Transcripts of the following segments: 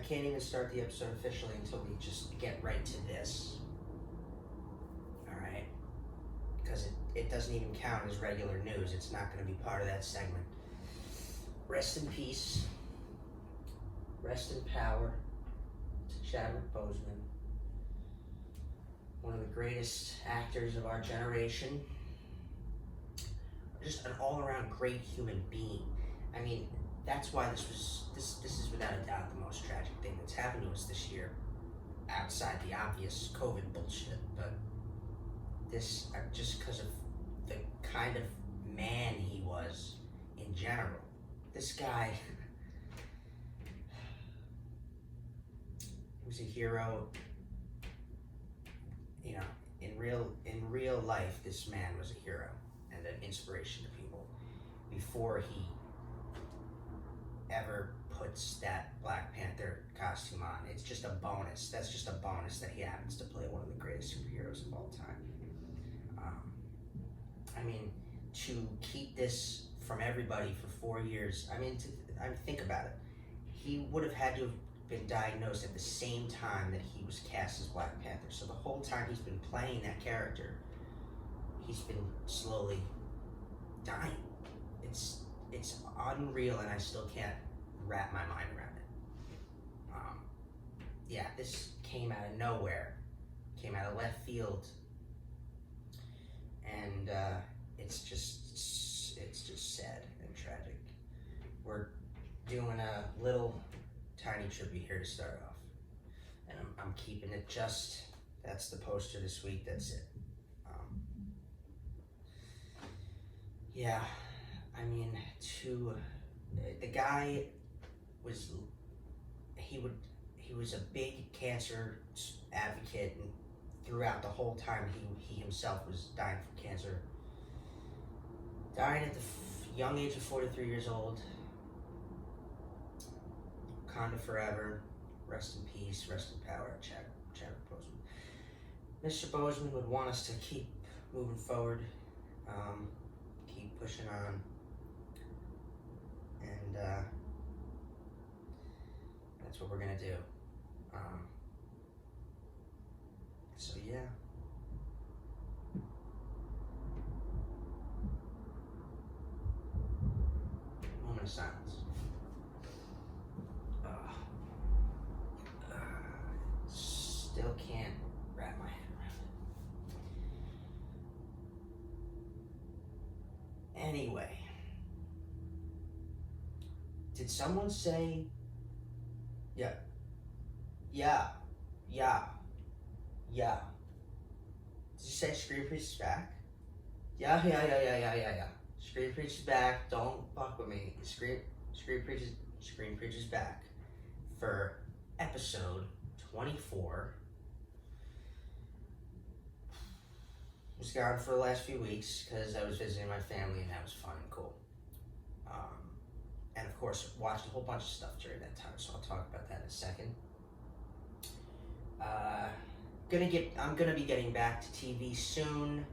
can't even start the episode officially until we just get right to this. Alright? Because it doesn't even count as regular news. It's not going to be part of that segment. Rest in peace. Rest in power to Chadwick Boseman. One of the greatest actors of our generation. Just an all-around great human being. I mean, that's why this is without a doubt the most tragic thing that's happened to us this year, outside the obvious COVID bullshit. But this, just because of the kind of man he was in general. This guy, he was a hero. You know, in real life, this man was a hero and an inspiration to people before he ever puts that Black Panther costume on. It's just a bonus. That's just a bonus that he happens to play one of the greatest superheroes of all time. I mean, to keep this from everybody for 4 years, I mean, think about it. He would have had to have been diagnosed at the same time that he was cast as Black Panther. So the whole time he's been playing that character, he's been slowly dying. It's unreal, and I still can't wrap my mind around it. Yeah, this came out of nowhere, came out of left field, and it's just sad and tragic. We're doing a little tiny tribute here to start off, and I'm keeping it just. That's the poster this week. That's it. Yeah. I mean, the guy was, he was a big cancer advocate, and throughout the whole time he himself was dying from cancer. Died at the young age of 43 years old. Wakanda forever. Rest in peace, rest in power, Chadwick Boseman. Mr. Boseman would want us to keep moving forward, keep pushing on. And that's what we're gonna do. So yeah. Moment of silence. Still can't wrap my head around it. Anyway. Did someone say, yeah. Did you say Screen Preach is back? Yeah. Screen Preach is back. Don't fuck with me. Screen Preach is back for episode 24. Was gone for the last few weeks because I was visiting my family, and that was fun and cool. And of course, watched a whole bunch of stuff during that time, so I'll talk about that in a second. I'm gonna be getting back to TV soon.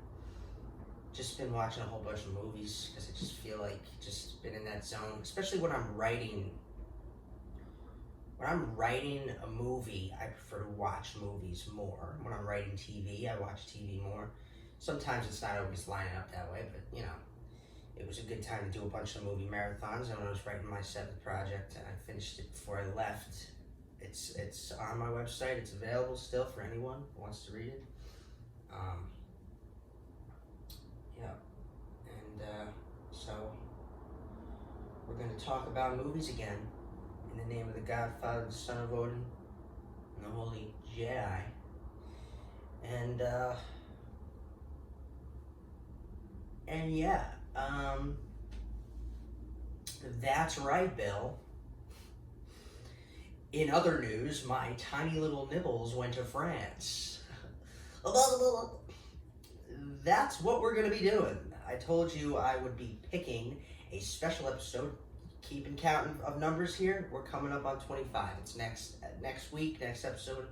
Just been watching a whole bunch of movies because I just feel like just been in that zone, especially when I'm writing. When I'm writing a movie, I prefer to watch movies more. When I'm writing TV, I watch TV more. Sometimes it's not always lining up that way, but you know. It was a good time to do a bunch of movie marathons, and when I was writing my 7th project, and I finished it before I left. It's on my website. It's available still for anyone who wants to read it. Yeah, and so we're going to talk about movies again in the name of the Godfather, the Son of Odin, and the Holy Jedi. And yeah. That's right, Bill. In other news, my tiny little nibbles went to France. That's what we're going to be doing. I told you I would be picking a special episode. Keeping count of numbers here. We're coming up on 25. It's next week, next episode.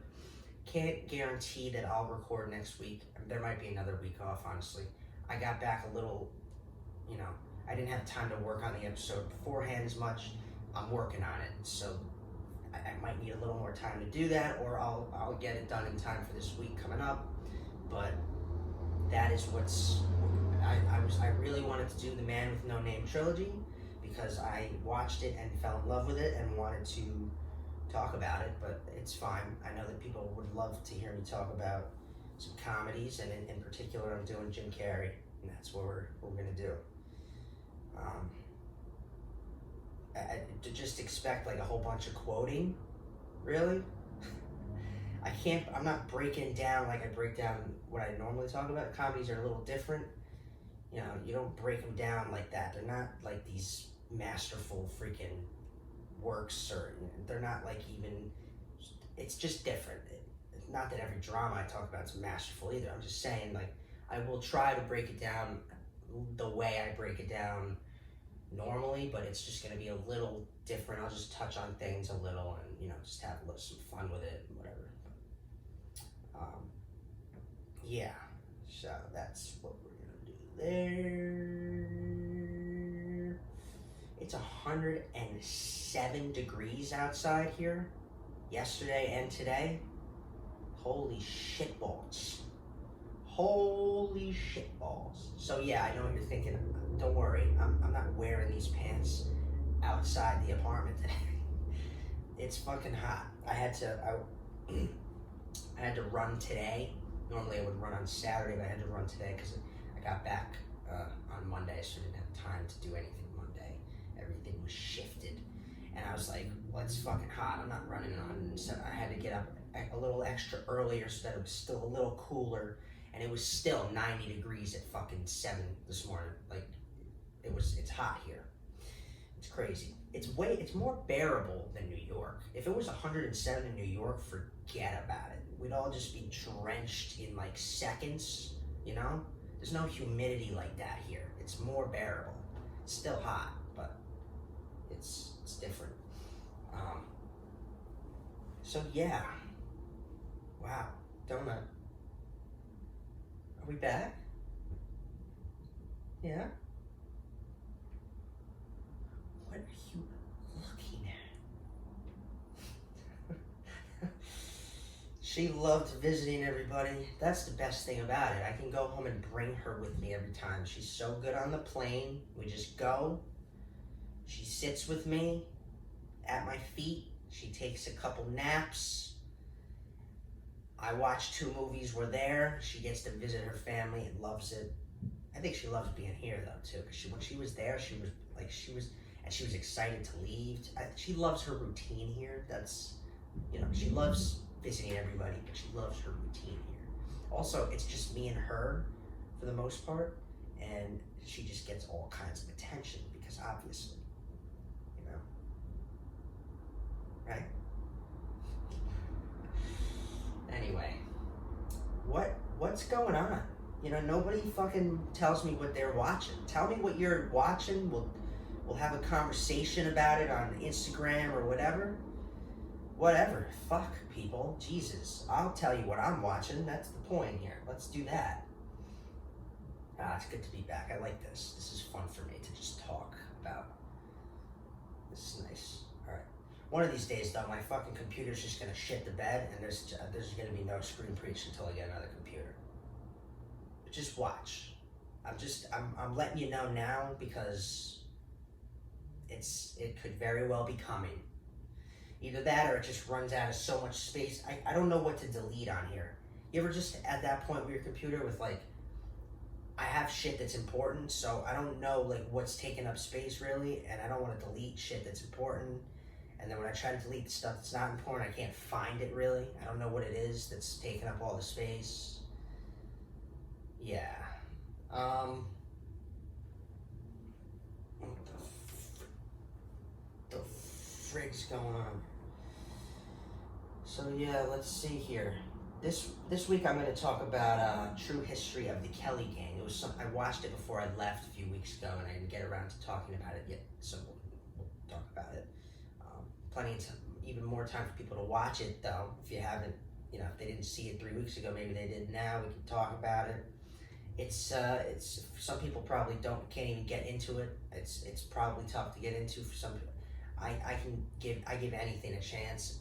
Can't guarantee that I'll record next week. There might be another week off, honestly. I got back a little, I didn't have time to work on the episode beforehand as much. I'm working on it. So I might need a little more time to do that, or I'll get it done in time for this week coming up. But that is what's I really wanted to do the Man with No Name trilogy because I watched it and fell in love with it and wanted to talk about it, but it's fine. I know that people would love to hear me talk about some comedies, and in particular I'm doing Jim Carrey, and that's what we're gonna do. To just expect like a whole bunch of quoting, really? I'm not breaking down like I break down what I normally talk about. Comedies are a little different. You know, you don't break them down like that. They're not like these masterful freaking works, or they're not like even, it's just different. Not that every drama I talk about is masterful either. I'm just saying, like, I will try to break it down the way I break it down normally, but it's just going to be a little different. I'll just touch on things a little and, you know, just have some fun with it and whatever. Yeah, so that's what we're going to do there. It's 107 degrees outside here, yesterday and today. Holy shitballs. Holy shitballs. So yeah, I know what you're thinking. Don't worry, I'm not wearing these pants outside the apartment today. It's fucking hot. I had to run today. Normally I would run on Saturday, but I had to run today because I got back on Monday, so I didn't have time to do anything Monday. Everything was shifted. And I was like, well, it's fucking hot. I'm not running on. So I had to get up a little extra earlier so that it was still a little cooler. And it was still 90 degrees at fucking 7 this morning. Like, it's hot here. It's crazy. It's more bearable than New York. If it was 107 in New York, forget about it. We'd all just be drenched in like seconds, you know? There's no humidity like that here. It's more bearable. It's still hot, but it's different. So yeah. Wow. Donut. Are we back? Yeah? What are you looking at? She loved visiting everybody. That's the best thing about it. I can go home and bring her with me every time. She's so good on the plane. We just go. She sits with me at my feet. She takes a couple naps. I watch 2 movies. We're there. She gets to visit her family and loves it. I think she loves being here though too, because when she was there, she was excited to leave. She loves her routine here. That's, you know, she loves visiting everybody, but she loves her routine here. Also, it's just me and her for the most part, and she just gets all kinds of attention because obviously, you know, right? Anyway, what's going on? You know, nobody fucking tells me what they're watching. Tell me what you're watching. We'll have a conversation about it on Instagram or whatever. Whatever. Fuck, people. Jesus. I'll tell you what I'm watching. That's the point here. Let's do that. It's good to be back. I like this. This is fun for me to just talk about. This is nice. All right. One of these days, though, my fucking computer's just gonna shit the bed, and there's gonna be no Screen Preach until I get another computer. But just watch. I'm letting you know now because it could very well be coming. Either that or it just runs out of so much space. I don't know what to delete on here. You ever just at that point with your computer with like, I have shit that's important, so I don't know like what's taking up space really, and I don't want to delete shit that's important. And then when I try to delete the stuff that's not important, I can't find it really. I don't know what it is that's taking up all the space. Yeah. What the frig's going on? So yeah, let's see here. This week I'm going to talk about true history of the Kelly Gang. It was I watched it before I left a few weeks ago, and I didn't get around to talking about it yet. So we'll talk about it. Plenty of time, even more time for people to watch it though. If you haven't, you know, if they didn't see it 3 weeks ago, maybe they did now. We can talk about it. It's some people probably can't even get into it. It's probably tough to get into for some people. I give anything a chance,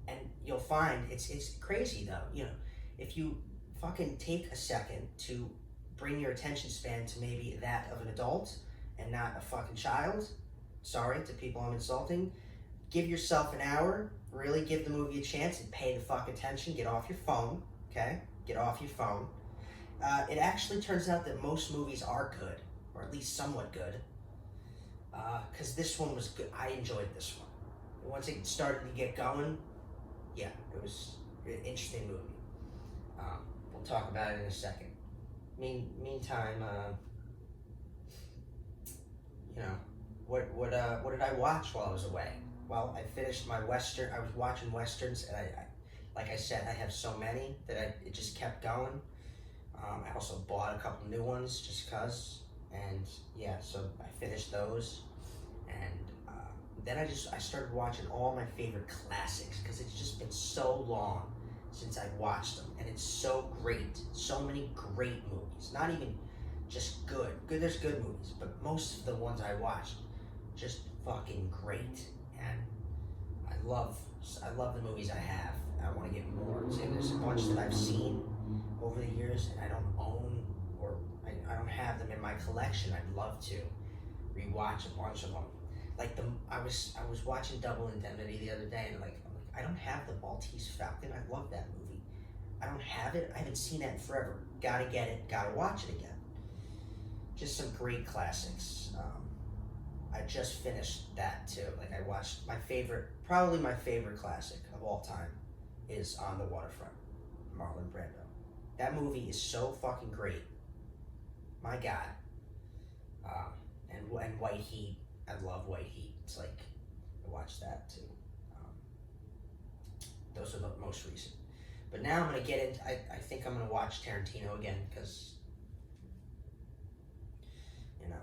and you'll find it's crazy though. You know, if you fucking take a second to bring your attention span to maybe that of an adult and not a fucking child. Sorry to people I'm insulting. Give yourself an hour. Really give the movie a chance and pay the fuck attention. Get off your phone. Okay, get off your phone. It actually turns out that most movies are good, or at least somewhat good. Because this one was good. I enjoyed this one. Once it started to get going, yeah, it was an interesting movie. We'll talk about it in a second. Meantime, you know, what did I watch while I was away? Well, I finished my Western. I was watching Westerns, and I like I said, I have so many that it just kept going. I also bought a couple new ones just cause, and yeah, so I finished those, and then I started watching all my favorite classics because it's just been so long since I watched them, and it's so great. So many great movies, not even just good. There's good movies, but most of the ones I watched, just fucking great, and I love the movies I have. I want to get more. So there's a bunch that I've seen over the years, and I don't own, or I don't have them in my collection. I'd love to rewatch a bunch of them. Like I was watching Double Indemnity the other day, and I'm like, I don't have the Maltese Falcon. I love that movie. I don't have it. I haven't seen that in forever. Gotta get it. Gotta watch it again. Just some great classics. I just finished that too. Like I watched probably my favorite classic of all time is On the Waterfront, Marlon Brando. That movie is so fucking great. My God. And White Heat. I love White Heat. It's like, I watched that too. Those are the most recent. But now I'm going to get into, I think I'm going to watch Tarantino again because, you know,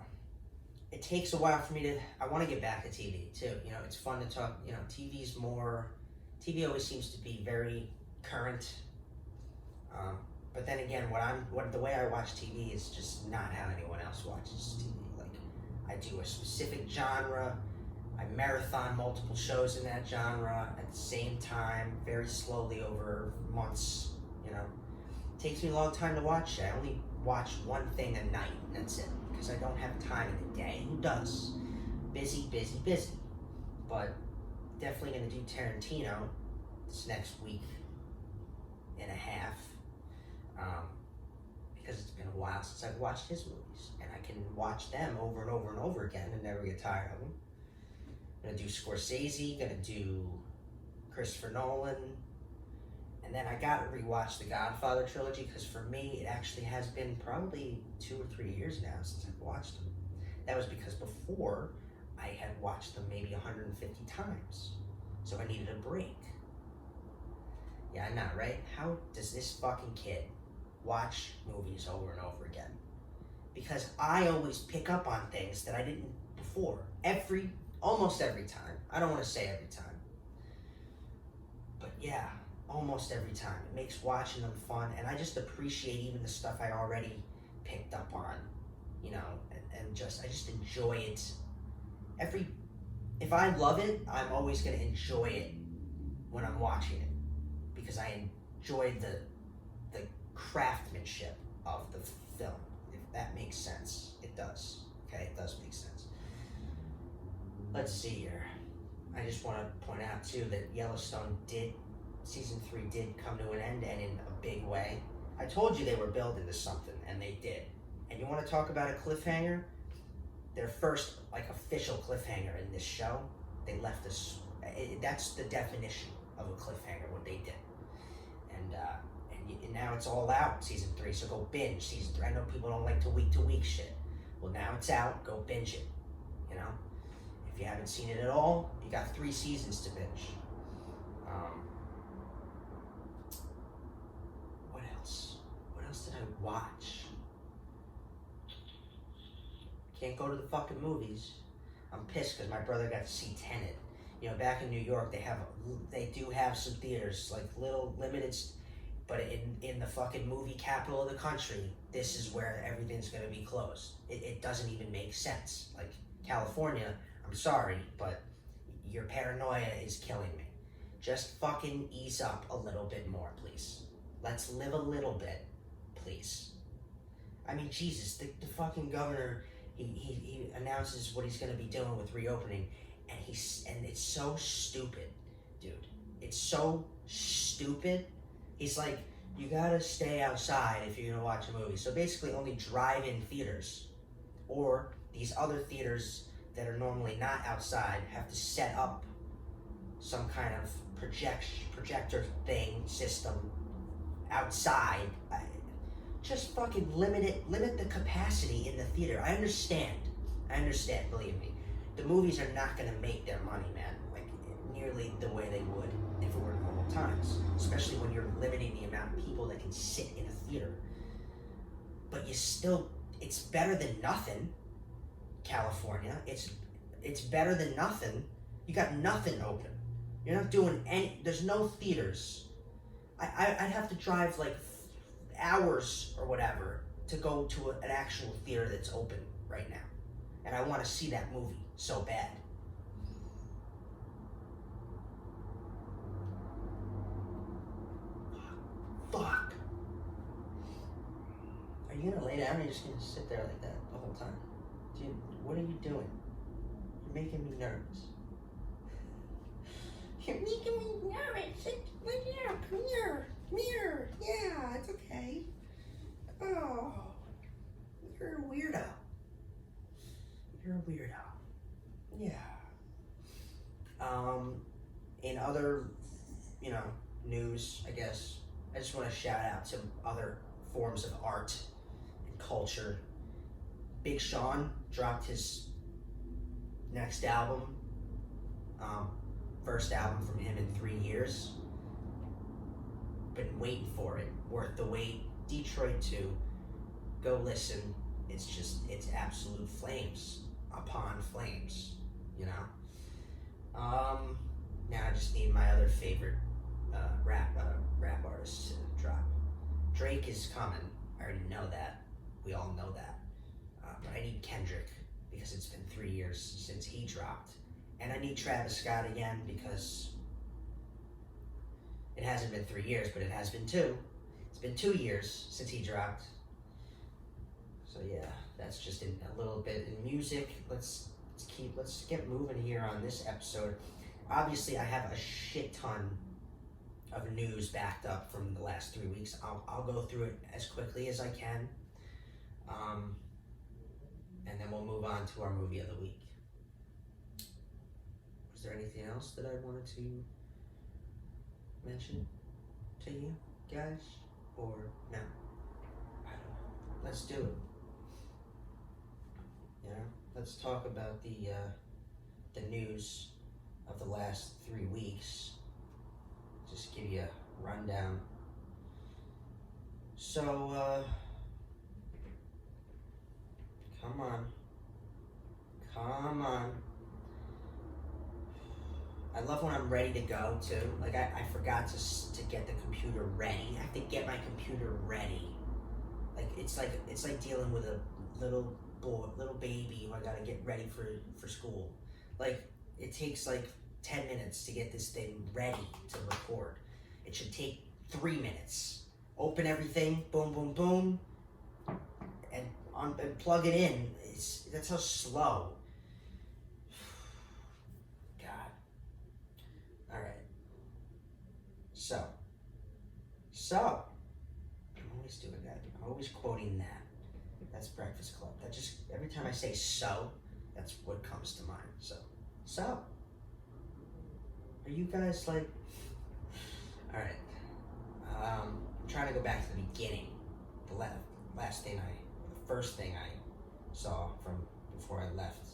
it takes a while for me to, I want to get back to TV too. You know, it's fun to talk, you know, TV always seems to be very current. But then again, the way I watch TV is just not how anyone else watches TV. Like, I do a specific genre. I marathon multiple shows in that genre at the same time, very slowly over months, you know. It takes me a long time to watch it. I only watch one thing a night, and that's it, because I don't have time in the day. Who does? Busy. But definitely going to do Tarantino this next week and a half, because it's been a while since I've watched his movies, and I can watch them over and over and over again and never get tired of them. Gonna do Scorsese, gonna do Christopher Nolan, and then I gotta rewatch the Godfather trilogy, because for me, it actually has been probably 2 or 3 years now since I've watched them. That was because before, I had watched them maybe 150 times, so I needed a break. Yeah, I know, right? How does this fucking kid watch movies over and over again? Because I always pick up on things that I didn't before. Almost every time. I don't want to say every time. But yeah, almost every time. It makes watching them fun, and I just appreciate even the stuff I already picked up on, you know, and I just enjoy it. If I love it, I'm always going to enjoy it when I'm watching it, because I enjoy the craftsmanship of the film, if that makes sense. It does. Okay, it does make sense. Let's see here. I just want to point out too that Yellowstone season 3 did come to an end, and in a big way. I told you they were building to something, and they did. And you want to talk about a cliffhanger? Their first official cliffhanger in this show, they left us. That's the definition of a cliffhanger, what they did. And now it's all out, season 3. So go binge season 3. I know people don't like to week shit. Well, now it's out. Go binge it. You know. If you haven't seen it at all, you got 3 seasons to binge. What else? What else did I watch? Can't go to the fucking movies. I'm pissed because my brother got to see Tenet. You know, back in New York, they do have some theaters, like little limited, but in the fucking movie capital of the country, this is where everything's gonna be closed. It doesn't even make sense. Like California, I'm sorry, but Your paranoia is killing me. Just fucking ease up a little bit more, please. Let's live a little bit, please. I mean, Jesus, the fucking governor, he announces what he's going to be doing with reopening, and it's so stupid, dude. It's so stupid. He's like, you gotta stay outside if you're gonna watch a movie. So basically only drive-in theaters, or these other theaters that are normally not outside have to set up some kind of projector thing system outside. Just fucking limit the capacity in the theater. I understand, believe me. The movies are not gonna make their money, man, like nearly the way they would if it were normal times, especially when you're limiting the amount of people that can sit in a theater. But it's better than nothing, California. It's better than nothing. You got nothing open. You're not doing there's no theaters. I'd have to drive like hours or whatever to go to an actual theater that's open right now. And I want to see that movie so bad. Fuck. Are you gonna lay down or are you just gonna sit there like that the whole time? Dude, what are you doing? You're making me nervous. You're making me nervous. Come here. Yeah, it's okay. Oh, you're a weirdo. Yeah. In other, news, I guess, I just want to shout out to other forms of art and culture. Big Sean dropped his next album, first album from him in 3 years. Been waiting for it, worth the wait. Detroit 2, go listen. It's absolute flames upon flames, Now I just need my other favorite rap artists to drop. Drake is coming. I already know that. We all know that. But I need Kendrick because it's been 3 years since he dropped. And I need Travis Scott again because it hasn't been 3 years, but it has been 2. It's been 2 years since he dropped. So yeah, that's just a little bit in music. Let's get moving here on this episode. Obviously, I have a shit ton of news backed up from the last 3 weeks. I'll go through it as quickly as I can, and then we'll move on to our movie of the week. Was there anything else that I wanted to mention to you guys, or no? I don't know. Let's do it. Let's talk about the news of the last 3 weeks. Just give you a rundown. So, come on. I love when I'm ready to go too. Like I forgot to get the computer ready. I have to get my computer ready. Like it's like dealing with a little baby who I gotta get ready for school. Like it takes like 10 minutes to get this thing ready to record. It should take 3 minutes. Open everything, boom, boom, boom, and plug it in. That's how slow. God. All right. So. I'm always doing that. I'm always quoting that. That's Breakfast Club. That just every time I say so, that's what comes to mind. So. Are you guys like? All right. I'm trying to go back to the beginning. The first thing I saw from before I left.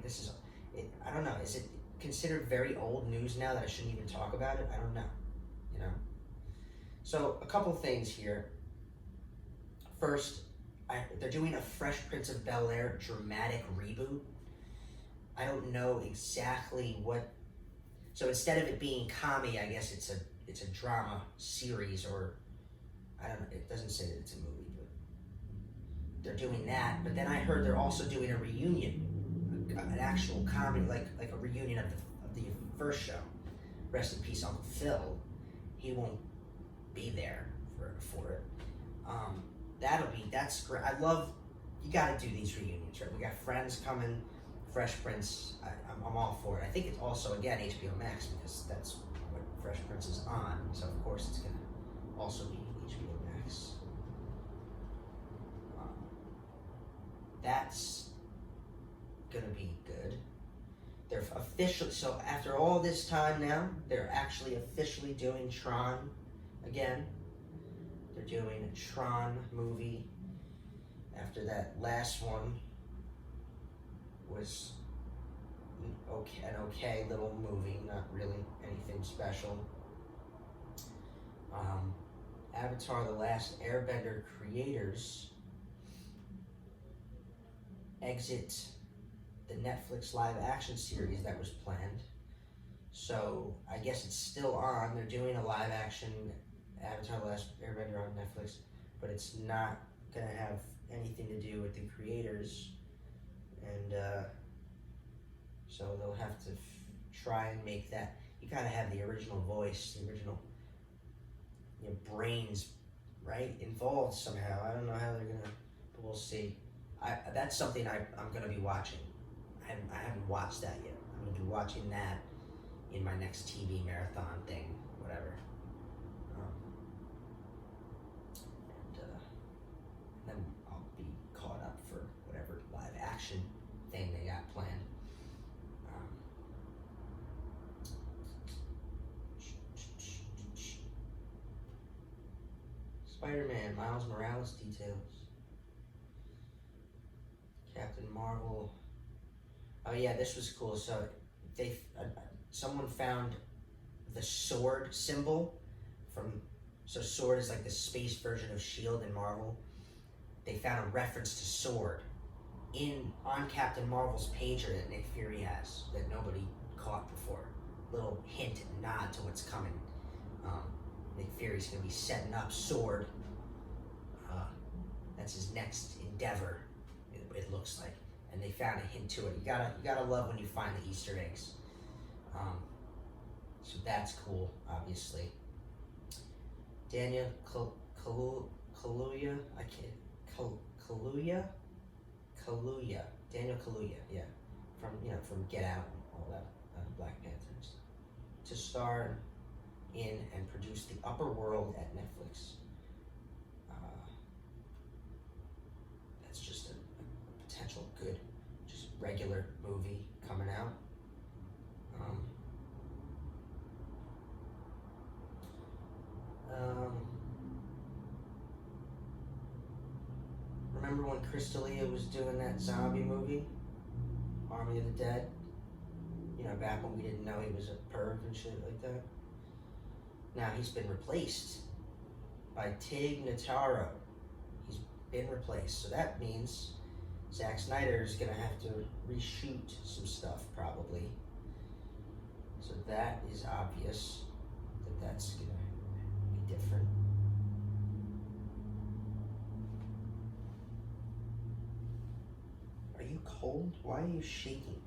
This is it. I don't know. Is it considered very old news now that I shouldn't even talk about it? I don't know. So a couple things here. First, they're doing a Fresh Prince of Bel-Air dramatic reboot. I don't know exactly what. So instead of it being comedy, I guess it's a drama series, or I don't know. It doesn't say that it's a movie, but they're doing that. But then I heard they're also doing a reunion, an actual comedy, like a reunion of the first show. Rest in peace, Uncle Phil. He won't be there for it. That's great. I love. You got to do these reunions, right? We got Friends coming, Fresh Prince. I'm all for it. I think it's also again HBO Max because that's what Fresh Prince is on. So of course it's gonna also be HBO Max. That's gonna be good. They're officially, so after all this time now, they're actually officially doing Tron again. They're doing a Tron movie after that last one was an okay little movie, not really anything special. Avatar: The Last Airbender creators exit the Netflix live action series that was planned. So I guess it's still on. They're doing a live action Avatar: The Last Airbender on Netflix, but it's not gonna have anything to do with the creators, and so they'll have to try and make that. You gotta have the original voice, the original brains, right, involved somehow. I don't know how they're gonna, but we'll see. That's something I'm gonna be watching. I haven't watched that yet. I'm gonna be watching that in my next TV marathon thing, whatever. And then I'll be caught up for whatever live action thing they got planned. Spider-Man, Miles Morales details. Captain Marvel. Oh yeah, this was cool. So someone found the sword symbol so sword is like the space version of S.H.I.E.L.D. in Marvel. They found a reference to sword on Captain Marvel's pager that Nick Fury has that nobody caught before. Little hint and nod to what's coming. Nick Fury's gonna be setting up sword. That's his next endeavor. It looks like, and they found a hint to it. You gotta love when you find the Easter eggs. So that's cool, obviously. Daniel Kaluuya, Daniel Kaluuya, yeah, from Get Out and all that, Black Panthers, to star in and produce The Upper World at Netflix. That's just a potential good, just regular movie coming out. Remember when Crystalia was doing that zombie movie, Army of the Dead? Back when we didn't know he was a perv and shit like that. Now he's been replaced by Tig Notaro. He's been replaced, so that means Zack Snyder is gonna have to reshoot some stuff probably. So that is obvious that's gonna be different. Are you cold? Why are you shaking?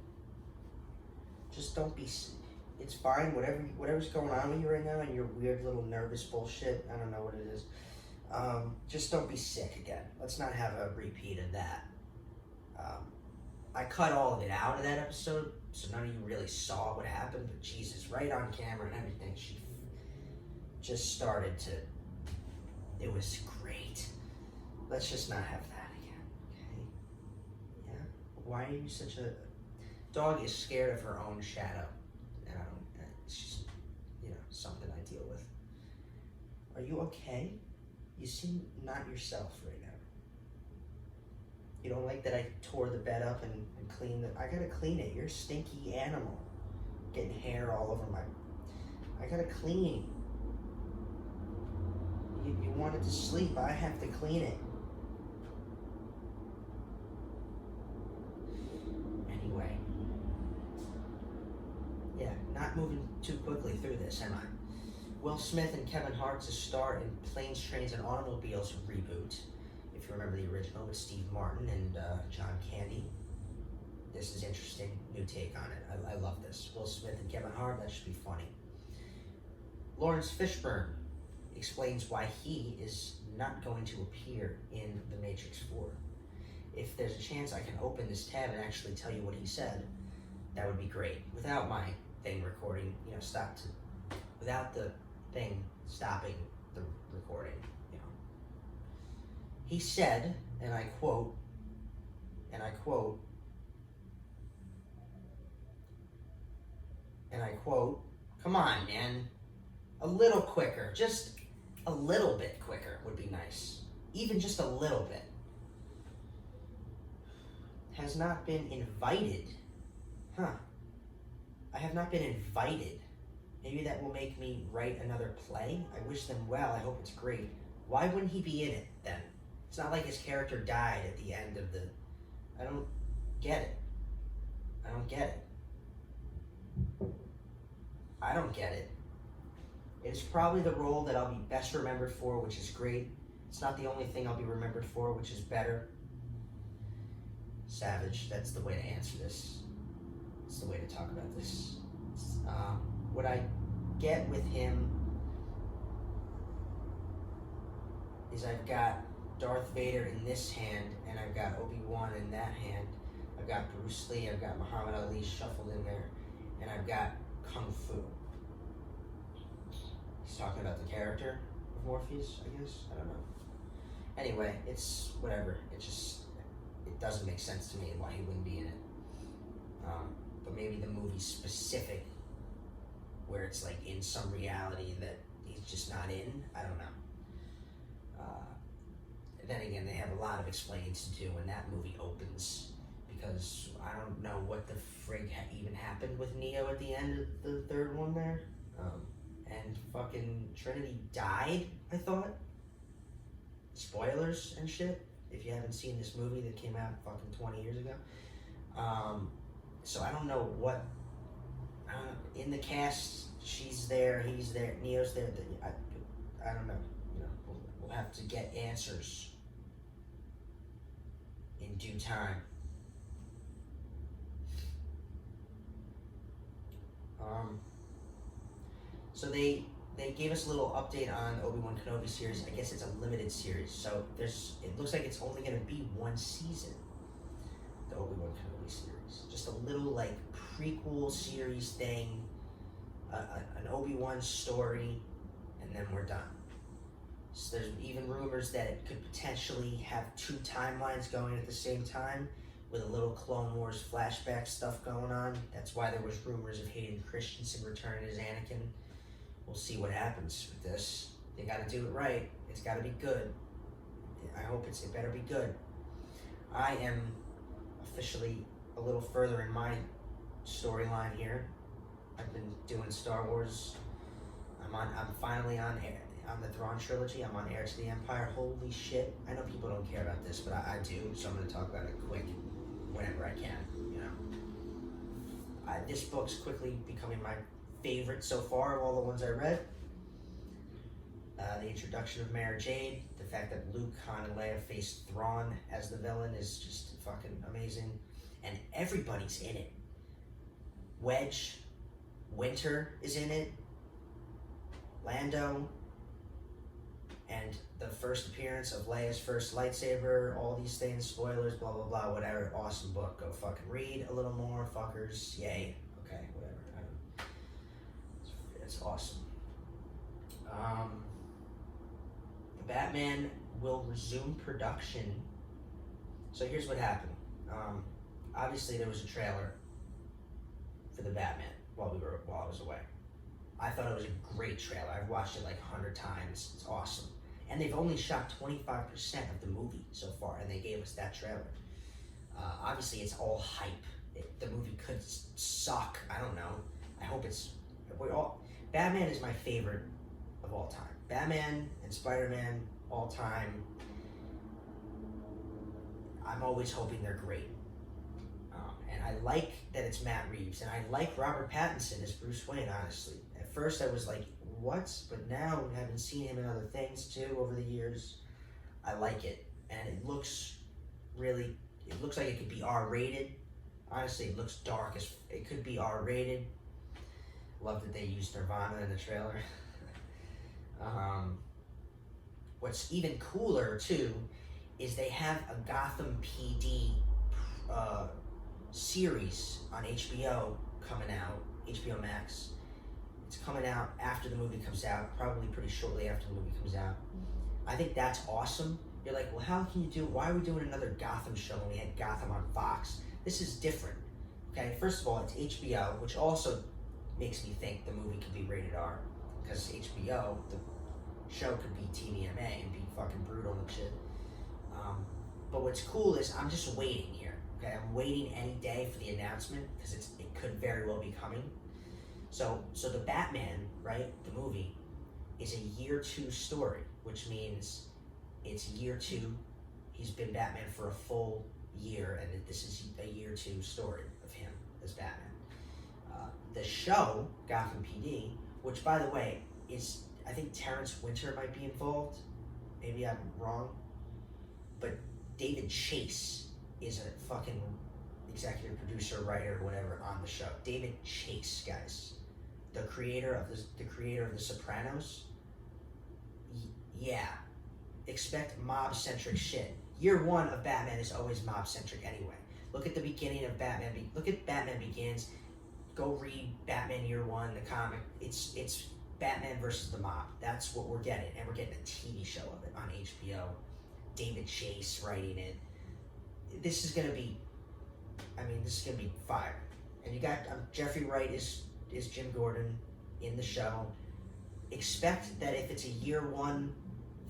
Just don't be. It's fine. Whatever's going on with you right now, and your weird little nervous bullshit. I don't know what it is. Just don't be sick again. Let's not have a repeat of that. I cut all of it out of that episode, so none of you really saw what happened. But Jesus, right on camera and everything, she just started to. It was great. Let's just not have that again, okay? Yeah. Why are you such a dog? Is scared of her own shadow, and it's just something I deal with. Are you okay? You seem not yourself right now. You don't like that I tore the bed up and cleaned it? I gotta clean it. You're a stinky animal. Getting hair all over I gotta clean. You wanted to sleep. I have to clean it. Anyway. Yeah, not moving too quickly through this, am I? Will Smith and Kevin Hart to star in Planes, Trains, and Automobiles reboot. If you remember the original with Steve Martin and John Candy. this is interesting, new take on it. I love this. Will Smith and Kevin Hart, that should be funny. Lawrence Fishburne explains why he is not going to appear in The Matrix 4. If there's a chance I can open this tab and actually tell you what he said, that would be great. Without my thing recording, without the thing stopping the recording, He said, and I quote, come on, man, a little quicker, just a little bit quicker would be nice. Even just a little bit. Has not been invited. I have not been invited. Maybe that will make me write another play. I wish them well. I hope it's great. Why wouldn't he be in it then? It's not like his character died at the end of the... I don't get it. I don't get it. It's probably the role that I'll be best remembered for, which is great. It's not the only thing I'll be remembered for, which is better. Savage, that's the way to answer this. It's the way to talk about this. What I get with him is I've got Darth Vader in this hand, and I've got Obi-Wan in that hand. I've got Bruce Lee, I've got Muhammad Ali shuffled in there, and I've got Kung Fu. He's talking about the character of Morpheus, I guess? I don't know. Anyway, it's whatever. It doesn't make sense to me why he wouldn't be in it. But maybe the movie's specific, where it's like in some reality that he's just not in. I don't know. Then again, they have a lot of explaining to do when that movie opens, because I don't know what the frig even happened with Neo at the end of the third one there. And fucking Trinity died, I thought. Spoilers and shit, if you haven't seen this movie that came out fucking 20 years ago. So I don't know what... in the cast, she's there, he's there, Neo's there. I don't know. We'll have to get answers in due time. So they gave us a little update on Obi-Wan Kenobi series. I guess it's a limited series, so it looks like it's only going to be one season, the Obi-Wan Kenobi series. Just a little like prequel series thing, an Obi-Wan story, and then we're done. So there's even rumors that it could potentially have two timelines going at the same time, with a little Clone Wars flashback stuff going on. That's why there was rumors of Hayden Christensen returning as Anakin. We'll see what happens with this. They got to do it right. It's got to be good. I hope it better be good. I am officially a little further in my storyline here. I've been doing Star Wars. I'm finally on air. On the Thrawn trilogy, I'm on Heir to the Empire. Holy shit. I know people don't care about this, but I do, so I'm going to talk about it quick whenever I can, This book's quickly becoming my favorite so far of all the ones I read. The introduction of Mara Jade, the fact that Luke, Han, and Leia faced Thrawn as the villain is just fucking amazing. And everybody's in it. Wedge, Winter is in it, Lando, and the first appearance of Leia's first lightsaber, all these things, spoilers, blah, blah, blah, whatever. Awesome book. Go fucking read a little more, fuckers. Yay. Okay, whatever. It's awesome. Batman will resume production. So here's what happened. Obviously, there was a trailer for the Batman while I was away. I thought it was a great trailer. I've watched it like 100 times. It's awesome. And they've only shot 25% of the movie so far, and they gave us that trailer. Obviously, it's all hype. The movie could suck. I don't know. I hope it's... Batman is my favorite of all time. Batman and Spider-Man, all time. I'm always hoping they're great. And I like that it's Matt Reeves, and I like Robert Pattinson as Bruce Wayne, honestly. At first I was like, what? But now, having seen him in other things too over the years, I like it. And it looks like it could be R-rated. Honestly, it looks dark. It could be R-rated. Love that they used Nirvana in the trailer. What's even cooler too is they have a Gotham PD series on HBO coming out, HBO Max. It's coming out after the movie comes out, probably pretty shortly after the movie comes out. I think that's awesome. You're like, well, why are we doing another Gotham show when we had Gotham on Fox? This is different. Okay, first of all, it's HBO, which also makes me think the movie could be rated R, because HBO, the show could be TVMA and be fucking brutal and shit. But what's cool is I'm just waiting here. Okay, I'm waiting any day for the announcement because it could very well be coming. So the Batman, right, the movie, is a year 2 story, which means it's year 2. He's been Batman for a full year, and this is a year 2 story of him as Batman. The show, Gotham PD, which, by the way, is, I think Terrence Winter might be involved. Maybe I'm wrong. But David Chase is a fucking executive producer, writer, whatever, on the show. David Chase, guys. The creator of The Sopranos. Yeah. Expect mob-centric shit. Year 1 of Batman is always mob-centric anyway. Look at the beginning of Batman. Look at Batman Begins. Go read Batman Year 1, the comic. It's Batman versus the mob. That's what we're getting. And we're getting a TV show of it on HBO. David Chase writing it. This is going to be fire. And you got Jeffrey Wright is Jim Gordon in the show. Expect that if it's a year 1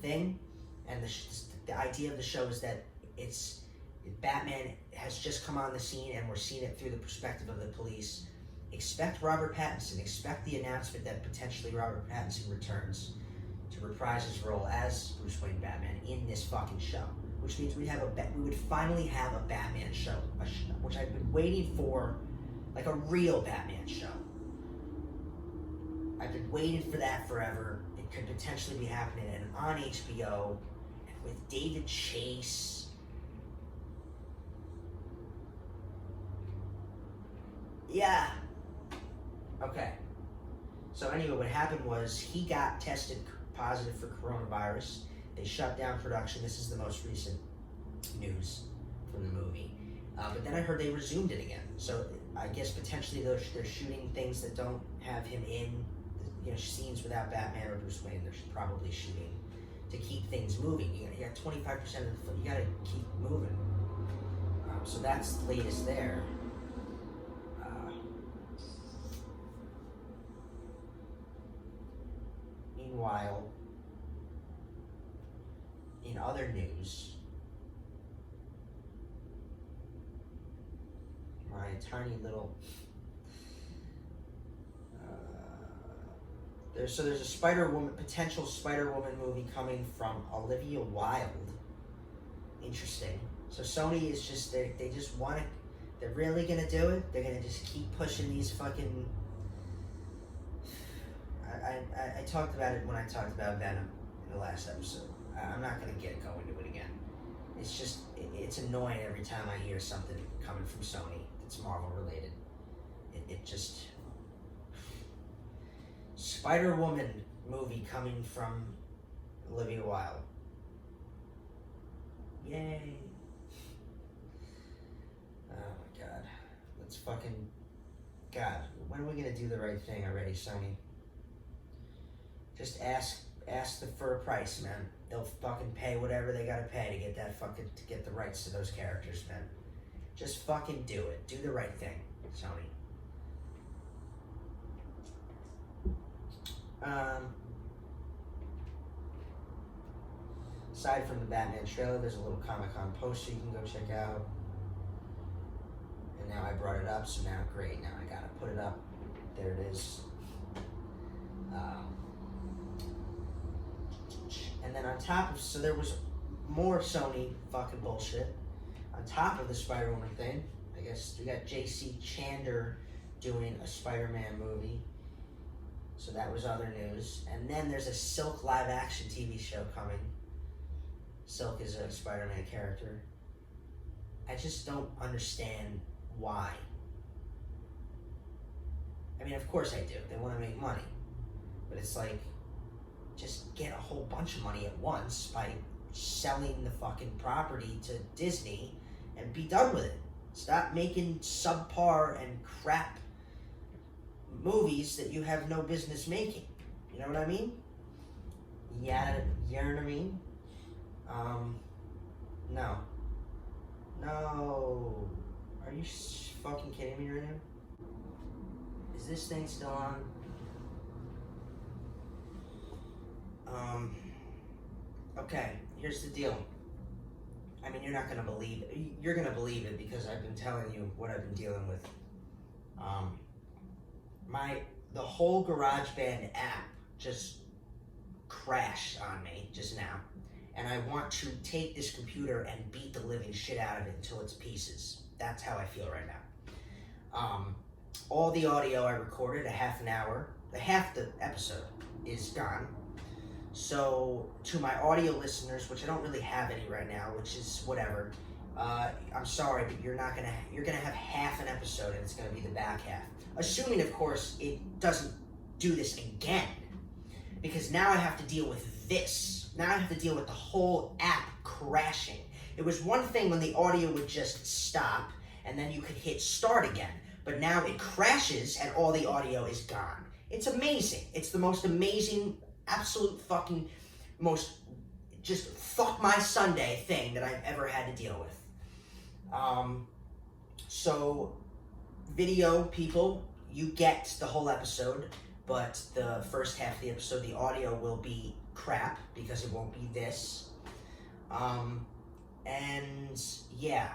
thing, and the idea of the show is that Batman has just come on the scene and we're seeing it through the perspective of the police. Expect Robert Pattinson. Expect the announcement that potentially Robert Pattinson returns to reprise his role as Bruce Wayne Batman in this fucking show. Which means we would finally have a Batman show, which I've been waiting for, like a real Batman show. I've been waiting for that forever. It could potentially be happening, and on HBO, and with David Chase. Yeah. Okay. So anyway, what happened was he got tested positive for coronavirus. They shut down production. This is the most recent news from the movie. But then I heard they resumed it again. So I guess potentially they're shooting things that don't have him in, scenes without Batman or Bruce Wayne. They're probably shooting to keep things moving. You got 25% of the film. You got to keep moving. So that's the latest there. Meanwhile, in other news, my tiny little there's a potential Spider-Woman movie coming from Olivia Wilde. Interesting. So Sony is just they just want to. They're really gonna do it. They're gonna just keep pushing these fucking. I talked about it when I talked about Venom in the last episode. I'm not going to go into it again. It's just, it's annoying every time I hear something coming from Sony that's Marvel related. It just... Spider-Woman movie coming from Olivia Wilde. Yay. Oh my god. Let's fucking... God, when are we going to do the right thing already, Sony? Just ask for a price, man. They'll fucking pay whatever they gotta pay to get the rights to those characters, man. Just fucking do it. Do the right thing, Sony. Aside from the Batman trailer, there's a little Comic-Con poster you can go check out. And now I brought it up, so now great. Now I gotta put it up. There it is. And then on top of, so there was more Sony fucking bullshit. On top of the Spider-Woman thing, I guess we got J.C. Chandler doing a Spider-Man movie. So that was other news. And then there's a Silk live-action TV show coming. Silk is a Spider-Man character. I just don't understand Why? I mean, of course I do. They want to make money. But it's like, just get a whole bunch of money at once by selling the fucking property to Disney and be done with it. Stop making subpar and crap movies that you have no business making. You know what I mean? Yeah, you know what I mean? No. No. Are you fucking kidding me right now? Is this thing still on? Okay, here's the deal. I mean, you're not gonna believe it. You're gonna believe it because I've been telling you what I've been dealing with. The whole GarageBand app just crashed on me just now. And I want to take this computer and beat the living shit out of it until it's pieces. That's how I feel right now. All the audio I recorded, half the episode is gone. So to my audio listeners, which I don't really have any right now, which is whatever, I'm sorry, but you're gonna have half an episode and it's gonna be the back half. Assuming, of course, it doesn't do this again. Because now I have to deal with this. Now I have to deal with the whole app crashing. It was one thing when the audio would just stop and then you could hit start again. But now it crashes and all the audio is gone. It's amazing. It's the most amazing, absolute fucking, most just fuck my Sunday thing that I've ever had to deal with. So, video people, you get the whole episode, but the first half of the episode, the audio will be crap because it won't be this. And yeah,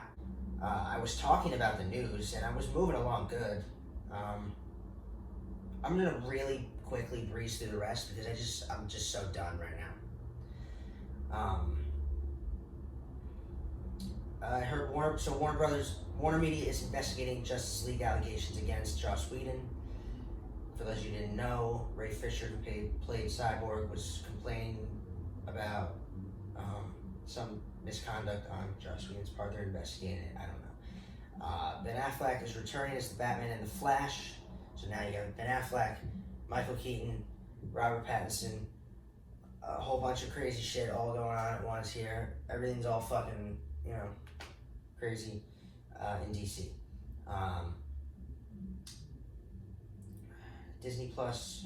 I was talking about the news and I was moving along good. I'm gonna really quickly breeze through the rest because I'm just so done right now. I heard Warner Media is investigating Justice League allegations against Joss Whedon. For those of you who didn't know, Ray Fisher, who played Cyborg, was complaining about some misconduct on Joss Whedon's part. They're investigating it. I don't know. Ben Affleck is returning as the Batman and the Flash. So now you have Ben Affleck, Michael Keaton, Robert Pattinson, a whole bunch of crazy shit all going on at once here. Everything's all fucking, crazy in DC. Disney Plus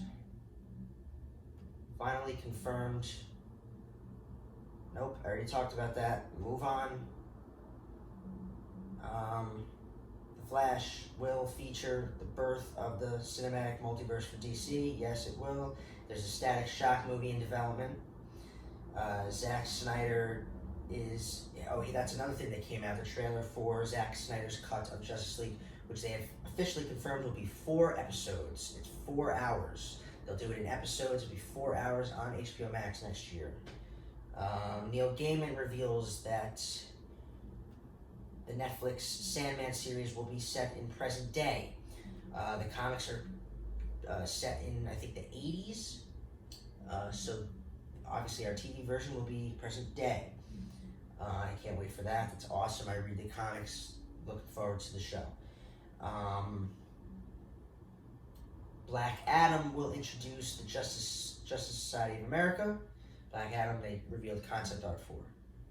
finally confirmed. Nope, I already talked about that. Move on. The Flash will feature the birth of the cinematic multiverse for DC. Yes, it will. There's a Static Shock movie in development. Zack Snyder is... that's another thing that came out. The trailer for Zack Snyder's cut of Justice League, which they have officially confirmed will be 4 episodes. It's 4 hours. They'll do it in episodes. It'll be 4 hours on HBO Max next year. Neil Gaiman reveals that the Netflix Sandman series will be set in present day. The comics are set in, I think, the 80s. So obviously our TV version will be present day. I can't wait for that. That's awesome. I read the comics. Looking forward to the show. Black Adam will introduce the Justice Society of America. Black Adam, they revealed concept art for.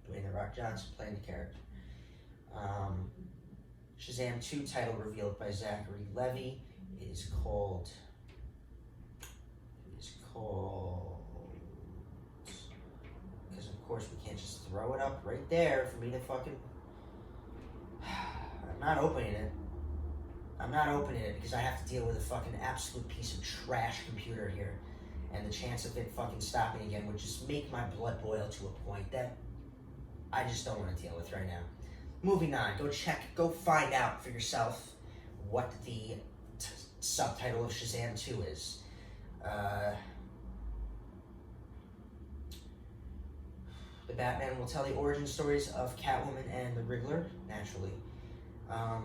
Dwayne The Rock Johnson playing the character. Shazam 2 title revealed by Zachary Levi. It is called... Because of course we can't just throw it up right there for me to fucking... I'm not opening it. I'm not opening it because I have to deal with a fucking absolute piece of trash computer here. And the chance of it fucking stopping again would just make my blood boil to a point that I just don't want to deal with right now. Moving on, go find out for yourself what the subtitle of Shazam 2 is. The Batman will tell the origin stories of Catwoman and the Riddler, naturally. I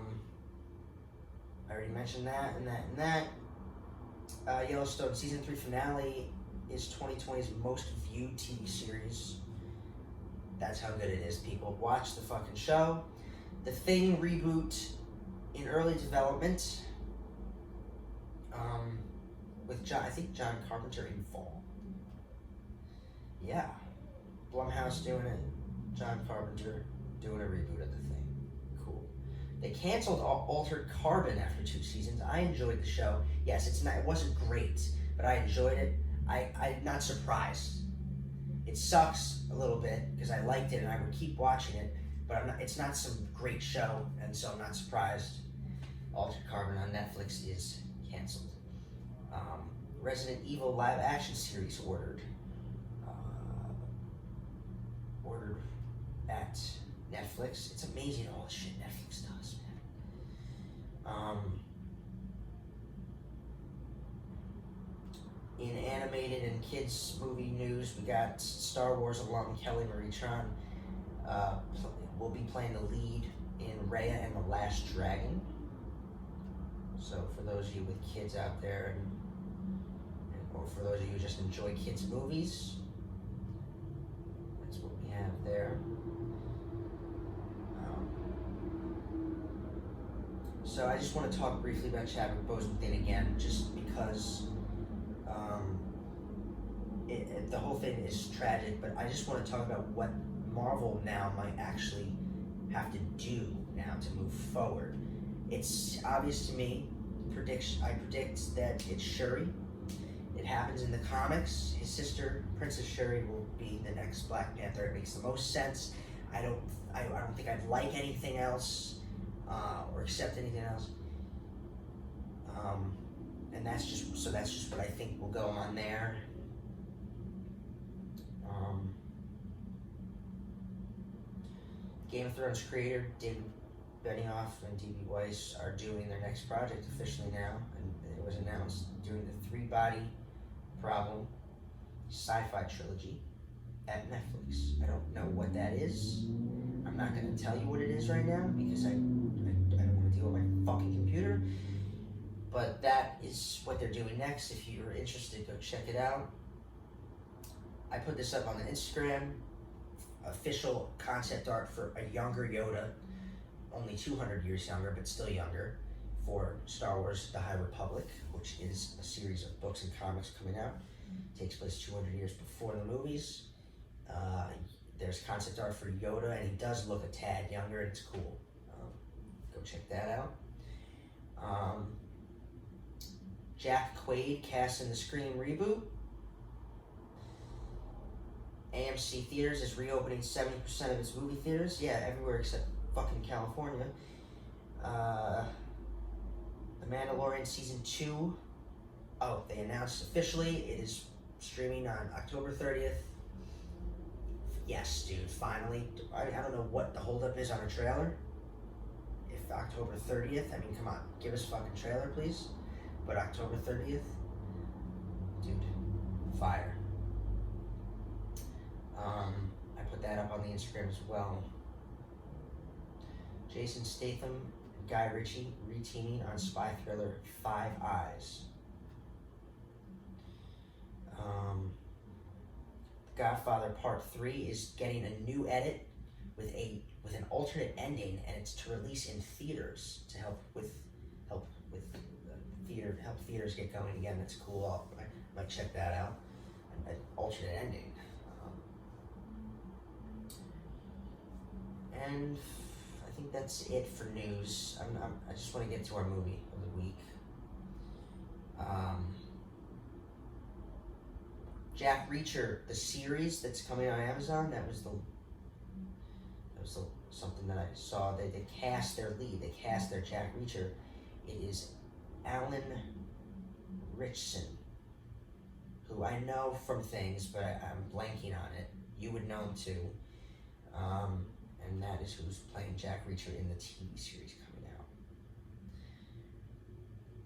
already mentioned that and that and that. Yellowstone Season 3 finale is 2020's most viewed TV series. That's how good it is, people. Watch the fucking show. The Thing reboot in early development. With John, I think John Carpenter in fall. Yeah, Blumhouse doing it. John Carpenter doing a reboot of the thing. Cool. They canceled Altered Carbon after 2 seasons. I enjoyed the show. Yes, it wasn't great, but I enjoyed it. I'm not surprised. It sucks a little bit because I liked it and I would keep watching it, but it's not some great show, and so I'm not surprised. Altered Carbon on Netflix is canceled. Resident Evil live action series ordered at Netflix. It's amazing all the shit Netflix does, man. In animated and kids movie news, we got Star Wars alum Kelly Marie Tran will be playing the lead in Raya and the Last Dragon. So for those of you with kids out there, or for those of you who just enjoy kids' movies, that's what we have there. So I just want to talk briefly about Chadwick Boseman thing again, just because the whole thing is tragic, but I just want to talk about what Marvel now might actually have to do now to move forward. It's obvious to me. I predict that it's Shuri. It happens in the comics. His sister, Princess Shuri, will be the next Black Panther. It makes the most sense. I don't think I'd like anything else or accept anything else. And that's just what I think will go on there. Game of Thrones creator David Benioff and D.B. Weiss are doing their next project officially now, and it was announced, doing the 3-body problem sci-fi trilogy at Netflix. I don't know what that is. I'm not going to tell you what it is right now because I don't want to deal with my fucking computer. But that is what they're doing next. If you're interested, go check it out. I put this up on the Instagram. Official concept art for a younger Yoda, only 200 years younger, but still younger, for Star Wars: The High Republic, which is a series of books and comics coming out. It takes place 200 years before the movies. There's concept art for Yoda, and he does look a tad younger, and it's cool. Go check that out. Jack Quaid cast in the Scream reboot. AMC Theaters is reopening 70% of its movie theaters. Yeah, everywhere except fucking California. The Mandalorian Season 2. Oh, they announced officially it is streaming on October 30th. Yes, dude, finally. I don't know what the holdup is on a trailer. If October 30th, I mean, come on, give us a fucking trailer, please. But October 30th, dude, fire. I put that up on the Instagram as well. Jason Statham, Guy Ritchie reteaming on spy thriller Five Eyes. Godfather Part 3 is getting a new edit with an alternate ending, and it's to release in theaters to help theaters get going again. That's cool. I might check that out. An alternate ending. And I think that's it for news. I just want to get to our movie of the week. Jack Reacher, the series that's coming on Amazon. That was something that I saw. They cast their lead. They cast their Jack Reacher. It is Alan Ritchson, who I know from things, but I'm blanking on it. You would know him too. And that is who's playing Jack Reacher in the TV series coming out.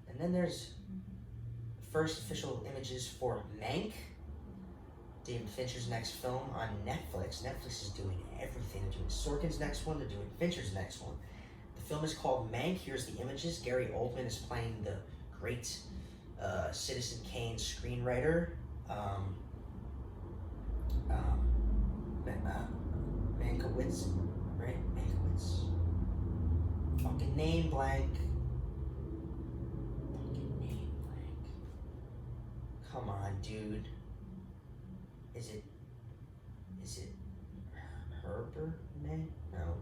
And then there's first official images for Mank, David Fincher's next film on Netflix. Netflix is doing everything. They're doing Sorkin's next one. They're doing Fincher's next one. The film is called Mank. Here's the images. Gary Oldman is playing the great Citizen Kane screenwriter. Mankiewicz, right? Mankiewicz. Fucking Fucking name blank. Fucking name blank. Come on, dude. Is it Herbert? No.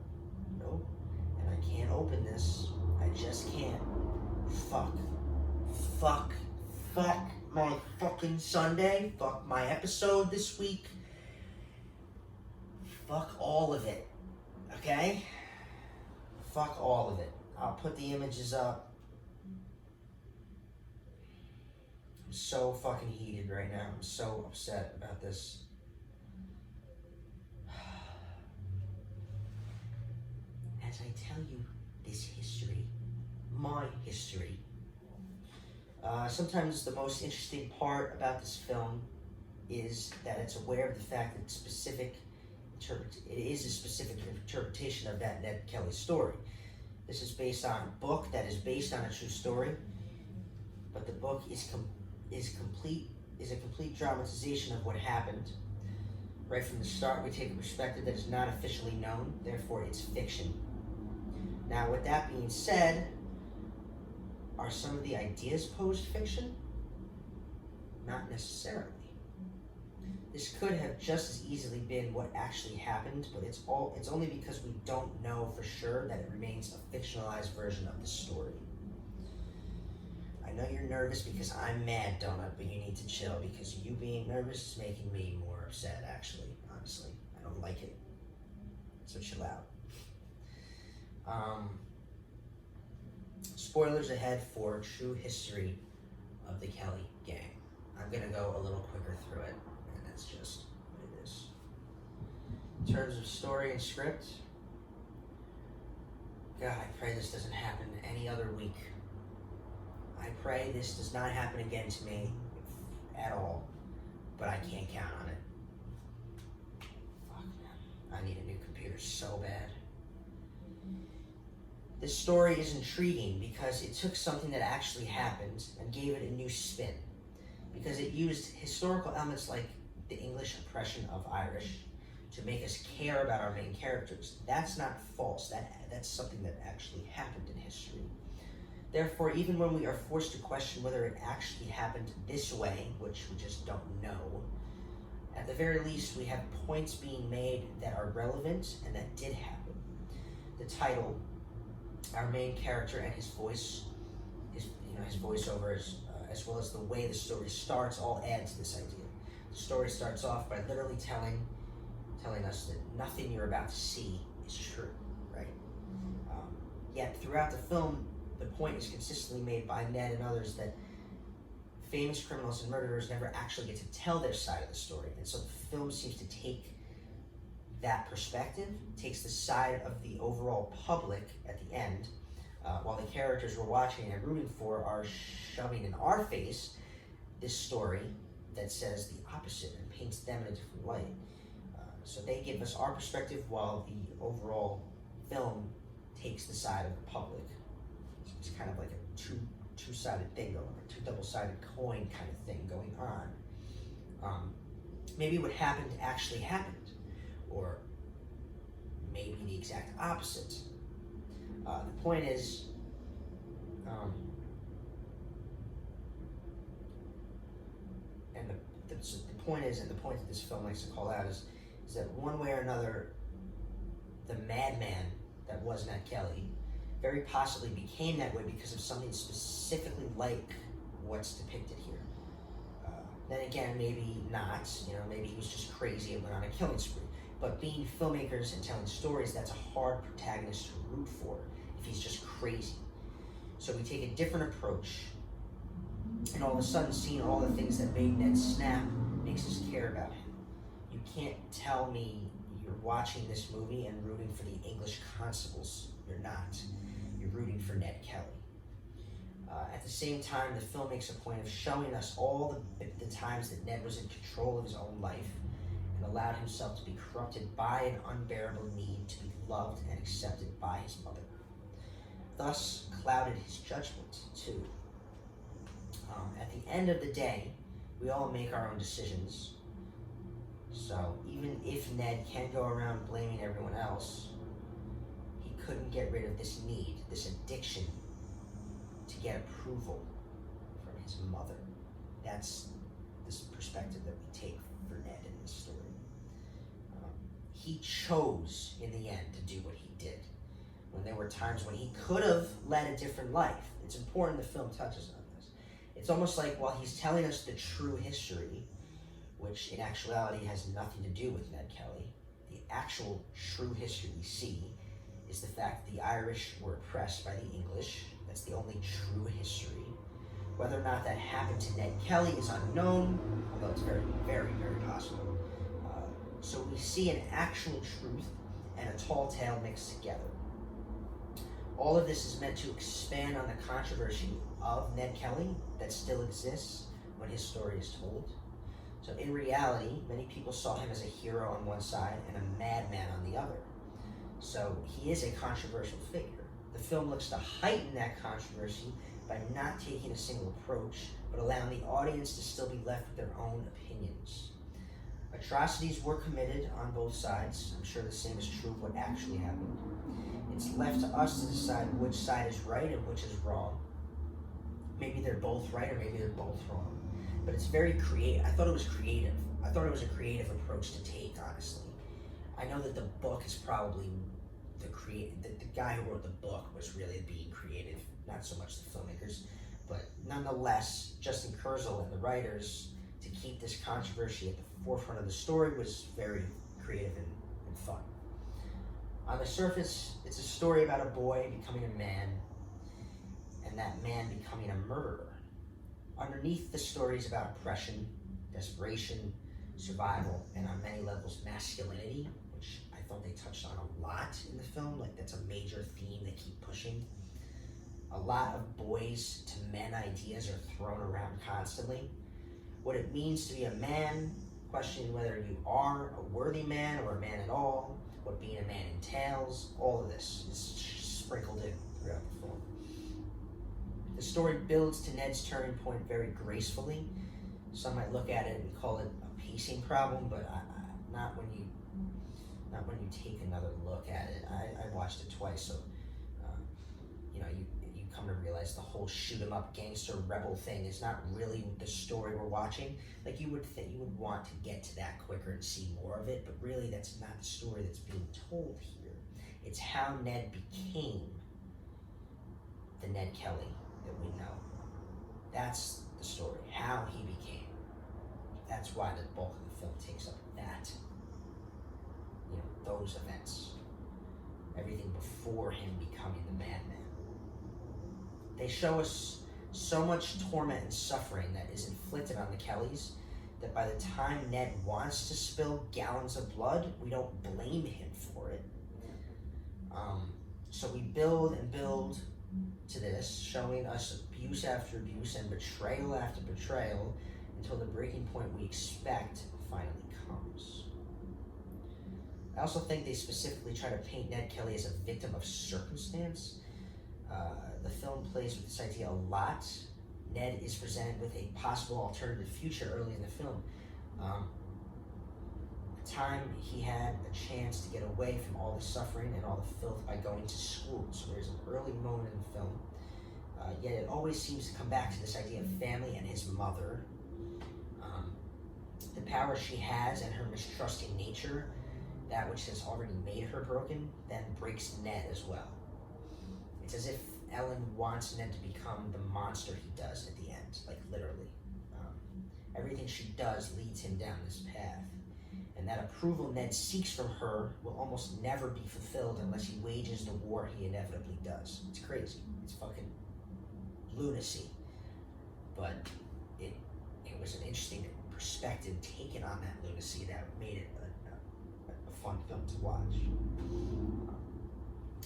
Nope. And I can't open this. I just can't. Fuck my fucking Sunday. Fuck my episode this week. Fuck all of it. Okay? Fuck all of it. I'll put the images up. I'm so fucking heated right now. I'm so upset about this. As I tell you this history, my history, sometimes the most interesting part about this film is that it's aware of the fact that it is a specific interpretation of that Ned Kelly story. This is based on a book that is based on a true story, but the book is a complete dramatization of what happened. Right from the start, we take a perspective that is not officially known, therefore it's fiction. Now, with that being said, are some of the ideas posed fiction? Not necessarily. This could have just as easily been what actually happened, but it's only because we don't know for sure that it remains a fictionalized version of the story. I know you're nervous because I'm mad, Donut, but you need to chill because you being nervous is making me more upset, actually, honestly. I don't like it. So chill out. Spoilers ahead for true history of the Kelly gang. I'm gonna go a little quicker through it, and that's just what it is. In terms of story and script, God, I pray this doesn't happen any other week. I pray this does not happen again to me at all, but I can't count on it. Fuck, man. I need a new computer so bad. This story is intriguing because it took something that actually happened and gave it a new spin. Because it used historical elements like the English oppression of Irish to make us care about our main characters. That's not false. That's something that actually happened in history. Therefore, even when we are forced to question whether it actually happened this way, which we just don't know, at the very least we have points being made that are relevant and that did happen. The title, our main character and his voice, his voiceover, as well as the way the story starts, all add to this idea. The story starts off by literally telling us that nothing you're about to see is true, right? Yet throughout the film, the point is consistently made by Ned and others that famous criminals and murderers never actually get to tell their side of the story, and so the film seems to take that perspective, takes the side of the overall public at the end, while the characters we're watching and rooting for are shoving in our face this story that says the opposite and paints them in a different light. So they give us our perspective while the overall film takes the side of the public. It's kind of like a two-sided thing going on, a two double-sided coin kind of thing going on. Maybe what happened actually happened, or maybe the exact opposite. The point is, the point that this film likes to call out is that one way or another, the madman that was Ned Kelly very possibly became that way because of something specifically like what's depicted here. Then again, maybe not. Maybe he was just crazy and went on a killing spree. But being filmmakers and telling stories, that's a hard protagonist to root for if he's just crazy. So we take a different approach, and all of a sudden seeing all the things that made Ned snap makes us care about him. You can't tell me you're watching this movie and rooting for the English constables. You're not. You're rooting for Ned Kelly. At the same time, the film makes a point of showing us all the times that Ned was in control of his own life and allowed himself to be corrupted by an unbearable need to be loved and accepted by his mother. Thus clouded his judgment too. At the end of the day, we all make our own decisions. So even if Ned can go around blaming everyone else, he couldn't get rid of this need, this addiction to get approval from his mother. That's this perspective that we take for Ned in this story. He chose, in the end, to do what he did, when there were times when he could have led a different life. It's important the film touches on this. It's almost like while he's telling us the true history, which in actuality has nothing to do with Ned Kelly, the actual true history we see is the fact that the Irish were oppressed by the English. That's the only true history. Whether or not that happened to Ned Kelly is unknown, although it's very, very, very possible. So we see an actual truth and a tall tale mixed together. All of this is meant to expand on the controversy of Ned Kelly that still exists when his story is told. So in reality, many people saw him as a hero on one side and a madman on the other. So he is a controversial figure. The film looks to heighten that controversy by not taking a single approach, but allowing the audience to still be left with their own opinions. Atrocities were committed on both sides. I'm sure the same is true of what actually happened. It's left to us to decide which side is right and which is wrong. Maybe they're both right or maybe they're both wrong. But it's very creative. I thought it was creative. I thought it was a creative approach to take, honestly. I know that the book is probably the guy who wrote the book was really being creative, not so much the filmmakers. But nonetheless, Justin Kurzel and the writers, to keep this controversy at the forefront of the story, was very creative and fun. On the surface, it's a story about a boy becoming a man, and that man becoming a murderer. Underneath the story is about oppression, desperation, survival, and on many levels, masculinity, which I thought they touched on a lot in the film. Like, that's a major theme they keep pushing. A lot of boys to men ideas are thrown around constantly. What it means to be a man, questioning whether you are a worthy man or a man at all, what being a man entails, all of this is sprinkled in throughout the film. The story builds to Ned's turning point very gracefully. Some might look at it and call it a pacing problem, but not when you take another look at it. I watched it twice, so you come to realize the whole shoot 'em up gangster rebel thing is not really the story we're watching. Like, you would think you would want to get to that quicker and see more of it, but really that's not the story that's being told here. It's how Ned became the Ned Kelly that we know. That's the story, how he became. That's why the bulk of the film takes up that, those events. Everything before him becoming the madman. They show us so much torment and suffering that is inflicted on the Kellys that by the time Ned wants to spill gallons of blood, we don't blame him for it. So we build and build to this, showing us abuse after abuse and betrayal after betrayal until the breaking point we expect finally comes. I also think they specifically try to paint Ned Kelly as a victim of circumstance. The film plays with this idea a lot. Ned is presented with a possible alternative future early in the film. A time he had a chance to get away from all the suffering and all the filth by going to school. So there's an early moment in the film. Yet it always seems to come back to this idea of family and his mother. The power she has and her mistrusting nature, that which has already made her broken, then breaks Ned as well. It's as if Ellen wants Ned to become the monster he does at the end, like literally. Everything she does leads him down this path. And that approval Ned seeks from her will almost never be fulfilled unless he wages the war he inevitably does. It's crazy. It's fucking lunacy. But it was an interesting perspective taken on that lunacy that made it a fun film to watch.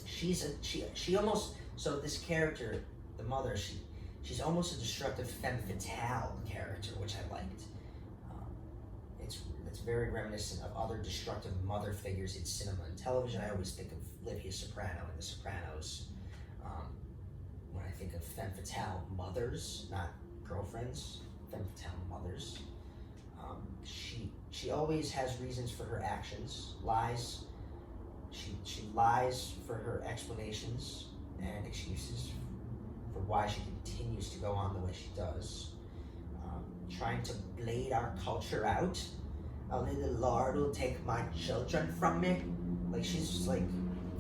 She almost, so this character, the mother, she's almost a destructive femme fatale character, which I liked. It's very reminiscent of other destructive mother figures in cinema and television. I always think of Livia Soprano in The Sopranos. When I think of femme fatale mothers, not girlfriends, femme fatale mothers. She always has reasons for her actions, lies. She lies for her explanations and excuses for why she continues to go on the way she does. Trying to blade our culture out. Only the Lord will take my children from me. Like, she's just like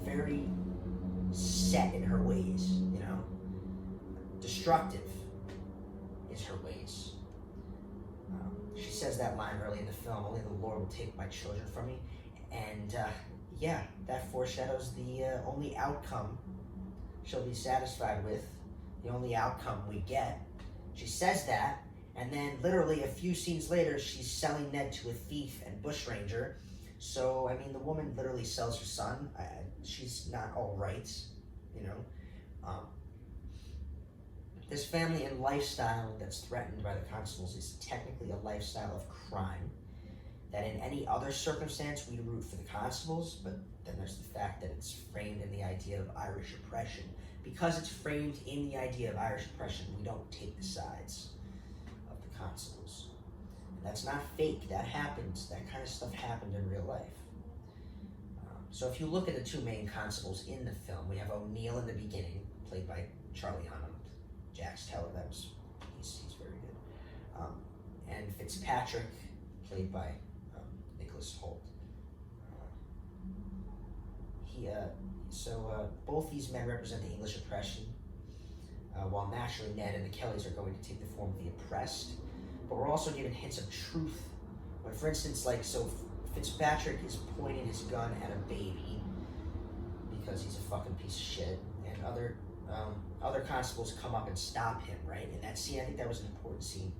very set in her ways, you know? Destructive is her ways. She says that line early in the film, only the Lord will take my children from me. And yeah, that foreshadows the only outcome she'll be satisfied with, the only outcome we get. She says that, and then literally a few scenes later, she's selling Ned to a thief and bushranger. So, I mean, the woman literally sells her son. She's not all right, you know. This family and lifestyle that's threatened by the constables is technically a lifestyle of crime. That in any other circumstance, we'd root for the constables, but then there's the fact that it's framed in the idea of Irish oppression. Because it's framed in the idea of Irish oppression, we don't take the sides of the constables. And that's not fake, that happens. That kind of stuff happened in real life. So if you look at the two main constables in the film, we have O'Neill in the beginning, played by Charlie Hunnam. Jax Teller, he's very good. And Fitzpatrick, played by Nicholas Hoult. Both these men represent the English oppression, while naturally Ned and the Kellys are going to take the form of the oppressed. But we're also given hints of truth. When, for instance, Fitzpatrick is pointing his gun at a baby because he's a fucking piece of shit, and other constables come up and stop him, right? And that scene, I think that was an important scene,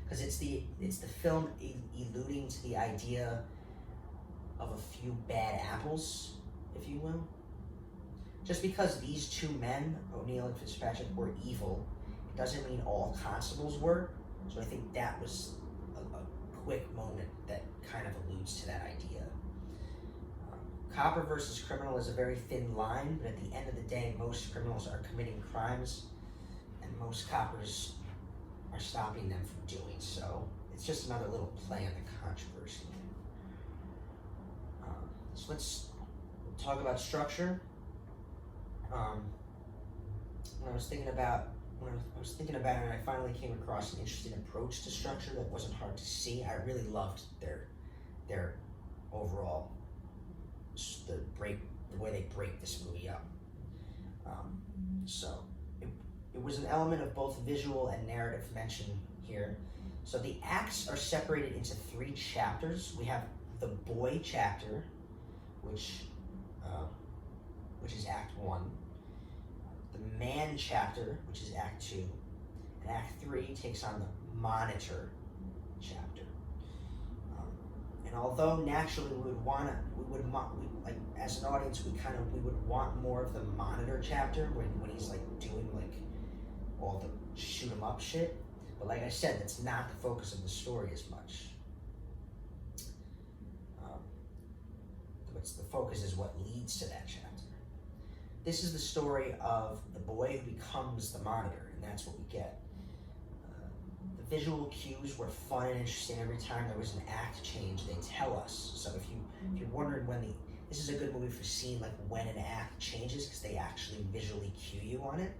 because it's the film alluding to the idea of a few bad apples, if you will. Just because these two men, O'Neill and Fitzpatrick, were evil, it doesn't mean all constables were. So I think that was a quick moment that kind of alludes to that idea. Copper versus criminal is a very thin line, but at the end of the day, most criminals are committing crimes, and most coppers are stopping them from doing so. It's just another little play on the controversy. So let's talk about structure. When I was thinking about it, and I finally came across an interesting approach to structure that wasn't hard to see. I really loved their overall, the way they break this movie up. So it was an element of both visual and narrative mentioned here. So the acts are separated into 3 chapters. We have the boy chapter, which is Act 1. The man chapter, which is Act 2. And Act 3 takes on the monitor chapter. And although naturally as an audience, we would want more of the monitor chapter when he's doing all the shoot 'em up shit. But like I said, that's not the focus of the story as much. The focus is what leads to that chapter. This is the story of the boy who becomes the monitor, and that's what we get. The visual cues were fun and interesting every time there was an act change. They tell us. So if you're wondering this is a good movie for seeing when an act changes, because they actually visually cue you on it.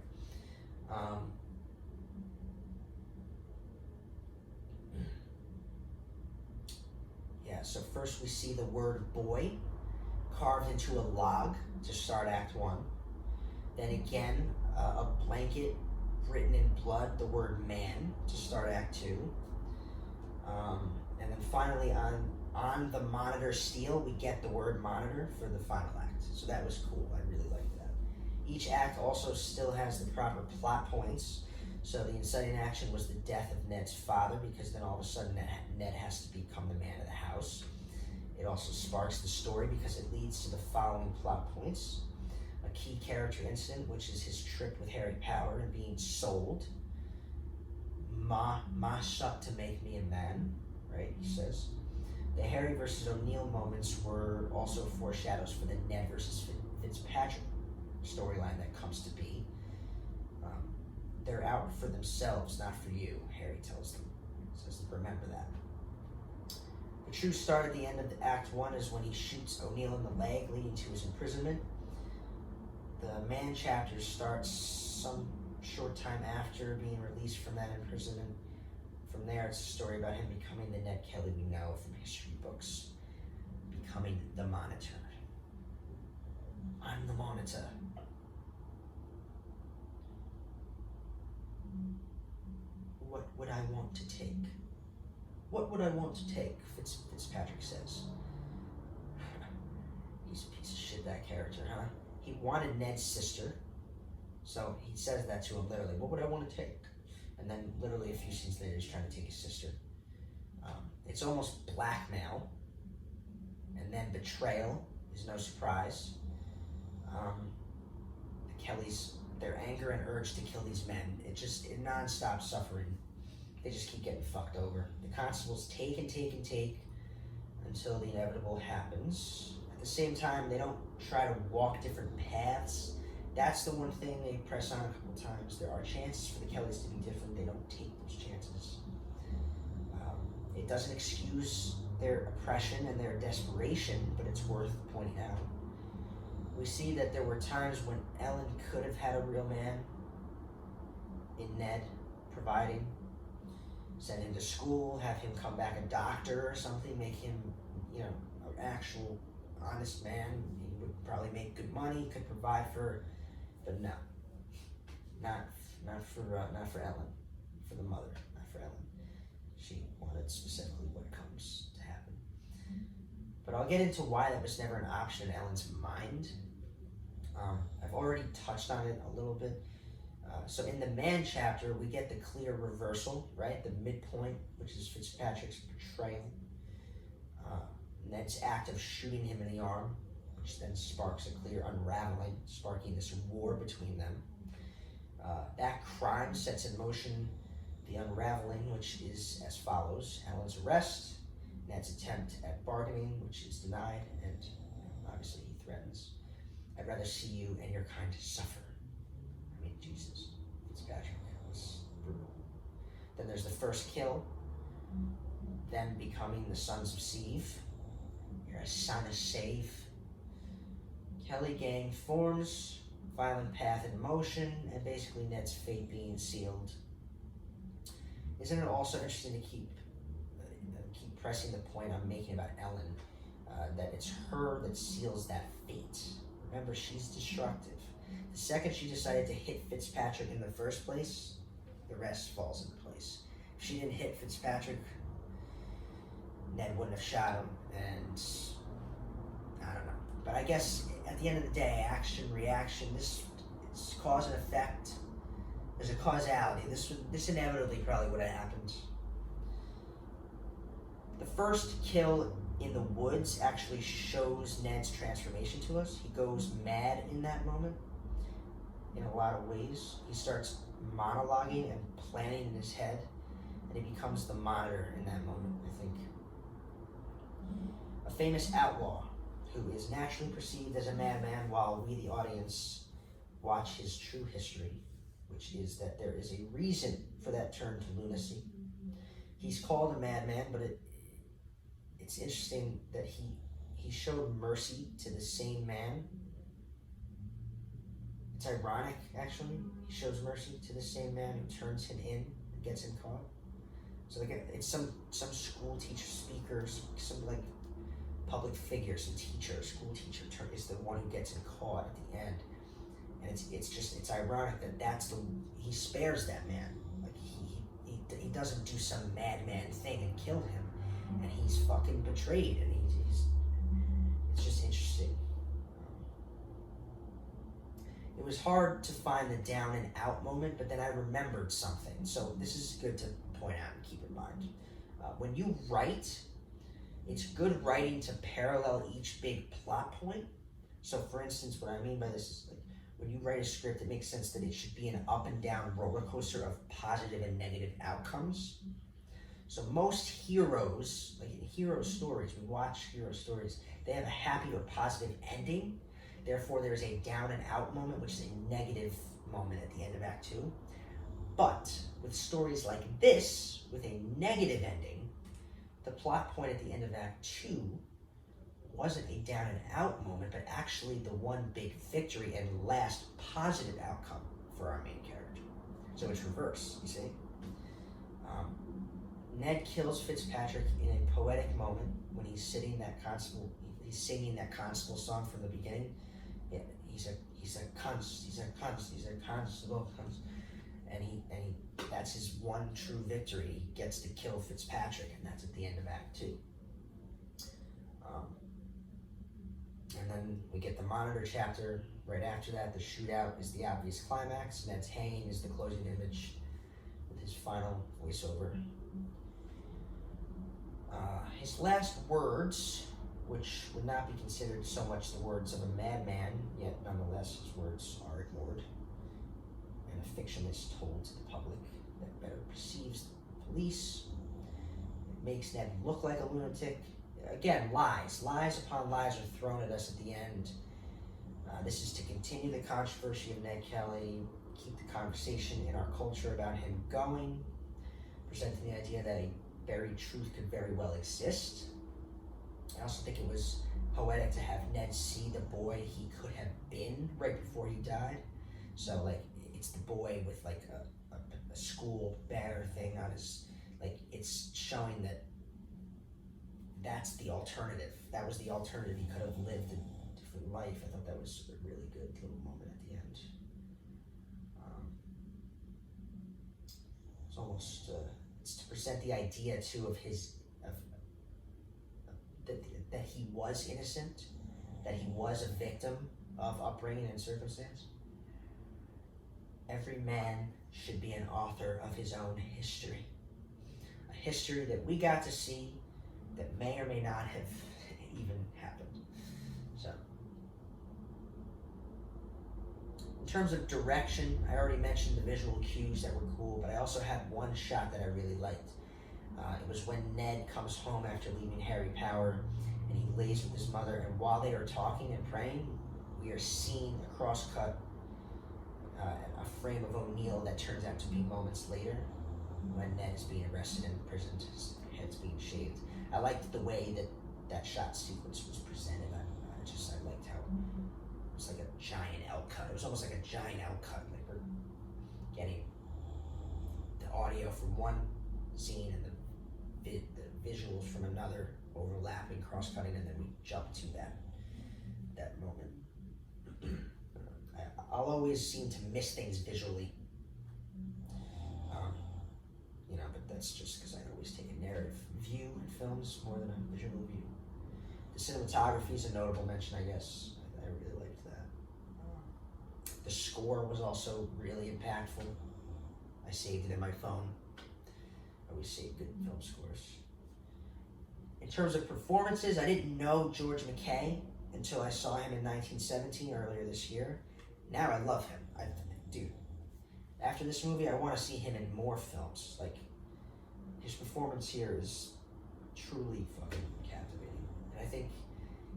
So first we see the word boy carved into a log to start Act 1. Then again, a blanket written in blood, the word man, to start Act 2. And then finally on the monitor steel, we get the word monitor for the final act. So that was cool, I really liked that. Each act also still has the proper plot points. So the inciting action was the death of Ned's father, because then all of a sudden Ned has to become the man of the house. It also sparks the story because it leads to the following plot points. A key character incident, which is his trip with Harry Power and being sold. Ma shut to make me a man, right, he says. The Harry versus O'Neill moments were also foreshadows for the Ned versus Fitzpatrick storyline that comes to be. They're out for themselves, not for you, Harry tells them. Says, remember that. The true start at the end of Act 1 is when he shoots O'Neill in the leg, leading to his imprisonment. The Man chapter starts some short time after being released from that imprisonment. From there, it's a story about him becoming the Ned Kelly we know from history books, becoming the Monitor. I'm the Monitor. What would I want to take? What would I want to take? Fitzpatrick says. He's a piece of shit, that character, huh? He wanted Ned's sister, so he says that to him literally. What would I want to take? And then literally a few scenes later, he's trying to take his sister. It's almost blackmail, and then betrayal is no surprise. The Kellys, their anger and urge to kill these men, it non-stop suffering. They just keep getting fucked over. The constables take until the inevitable happens. At the same time, they don't try to walk different paths. That's the one thing they press on a couple times. There are chances for the Kellys to be different. They don't take those chances. It doesn't excuse their oppression and their desperation, but it's worth pointing out. We see that there were times when Ellen could have had a real man in Ned, providing, send him to school, have him come back a doctor or something, make him, an actual honest man. He would probably make good money, could provide for, but no, not for Ellen, for the mother, not for Ellen. She wanted specifically what comes to happen. But I'll get into why that was never an option in Ellen's mind. I've already touched on it a little bit. So in the Man chapter, we get the clear reversal, right? The midpoint, which is Fitzpatrick's betrayal. Ned's act of shooting him in the arm, which then sparks a clear unraveling, sparking this war between them. That crime sets in motion the unraveling, which is as follows: Ellen's arrest, Ned's attempt at bargaining, which is denied, and obviously he threatens, "I'd rather see you and your kind suffer." I mean, Jesus, Fitzpatrick was brutal. Then there's the first kill, them becoming the sons of Sieve. You're a son of Save. Kelly gang forms, violent path in motion, and basically Ned's fate being sealed. Isn't it also interesting to keep pressing the point I'm making about Ellen, that it's her that seals that fate? Remember, she's destructive. The second she decided to hit Fitzpatrick in the first place, the rest falls into place. If she didn't hit Fitzpatrick, Ned wouldn't have shot him, and I don't know. But I guess at the end of the day, action, reaction, it's cause and effect. There's a causality. This inevitably probably would have happened. The first kill in the woods actually shows Ned's transformation to us. He goes mad in that moment in a lot of ways. He starts monologuing and planning in his head, and he becomes the Monitor in that moment, I think. A famous outlaw who is naturally perceived as a madman while we, the audience, watch his true history, which is that there is a reason for that turn to lunacy. He's called a madman, but it's interesting that he showed mercy to the same man. It's ironic, actually. He shows mercy to the same man who turns him in and gets him caught. So like it's some school teacher, speakers, some like public figure, some teacher, school teacher is the one who gets him caught at the end. And it's ironic that he spares that man. Like he doesn't do some madman thing and kill him, and he's fucking betrayed, and it's just interesting. It was hard to find the down and out moment, but then I remembered something. So this is good to point out and keep in mind. When you write, it's good writing to parallel each big plot point. So for instance, what I mean by this is like, when you write a script, it makes sense that it should be an up and down roller coaster of positive and negative outcomes. So most heroes, like in hero stories, we watch hero stories, they have a happy or positive ending. Therefore, there's a down and out moment, which is a negative moment at the end of Act 2. But with stories like this, with a negative ending, the plot point at the end of Act 2 wasn't a down and out moment, but actually the one big victory and last positive outcome for our main character. So it's reverse, you see? Ned kills Fitzpatrick in a poetic moment when he's singing that constable song from the beginning. Yeah, he's a constable, and that's his one true victory. He gets to kill Fitzpatrick, and that's at the end of Act 2. And then we get the Monitor chapter right after that. The shootout is the obvious climax. Ned's hanging is the closing image with his final voiceover. His last words, which would not be considered so much the words of a madman, yet nonetheless his words are ignored, and a fiction is told to the public that better perceives the police. It makes Ned look like a lunatic. Again, lies upon lies are thrown at us at the end. This is to continue the controversy of Ned Kelly, keep the conversation in our culture about him going, presenting the idea that a buried truth could very well exist. I also think it was poetic to have Ned see the boy he could have been right before he died. So, like, it's the boy with, like, a school banner thing on his, like, it's showing that that's the alternative. That was the alternative. He could have lived a different life. I thought that was a really good little moment at the end. It's almost, it's to present the idea, too, of his, that he was innocent, that he was a victim of upbringing and circumstance. Every man should be an author of his own history. A history that we got to see that may or may not have even happened. So, in terms of direction, I already mentioned the visual cues that were cool, but I also had one shot that I really liked. It was when Ned comes home after leaving Harry Power, and he lays with his mother, and while they are talking and praying, we are seeing a cross-cut, a frame of O'Neill that turns out to be moments later, when Ned is being arrested and imprisoned, his head's being shaved. I liked the way that shot sequence was presented. I liked how it was like a giant elk cut. It was almost like a giant elk cut. Like we're getting the audio from one scene and the visuals from another, overlapping, cross-cutting, and then we jump to that moment. I'll always seem to miss things visually, but that's just because I always take a narrative view in films more than a visual view. The cinematography is a notable mention, I guess. I really liked that. The score was also really impactful. I saved it in my phone. I always save good film scores. In terms of performances, I didn't know George McKay until I saw him in 1917 earlier this year. Now I love him. Dude, after this movie, I want to see him in more films. Like, his performance here is truly fucking captivating. And I think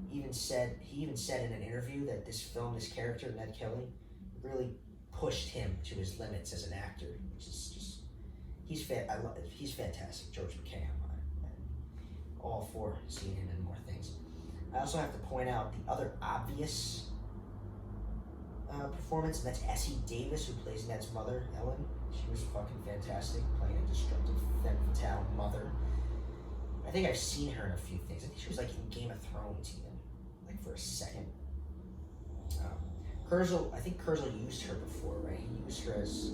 he even said in an interview that this character, Ned Kelly, really pushed him to his limits as an actor, which is just, he's fantastic, George McKay. I'm all for seeing him in more things. I also have to point out the other obvious performance, and that's Essie Davis, who plays Ned's mother, Ellen. She was fucking fantastic, playing a destructive, femme fatale mother. I think I've seen her in a few things. I think she was like in Game of Thrones even, like for a second. I think Kurzel used her before, right? He used her as,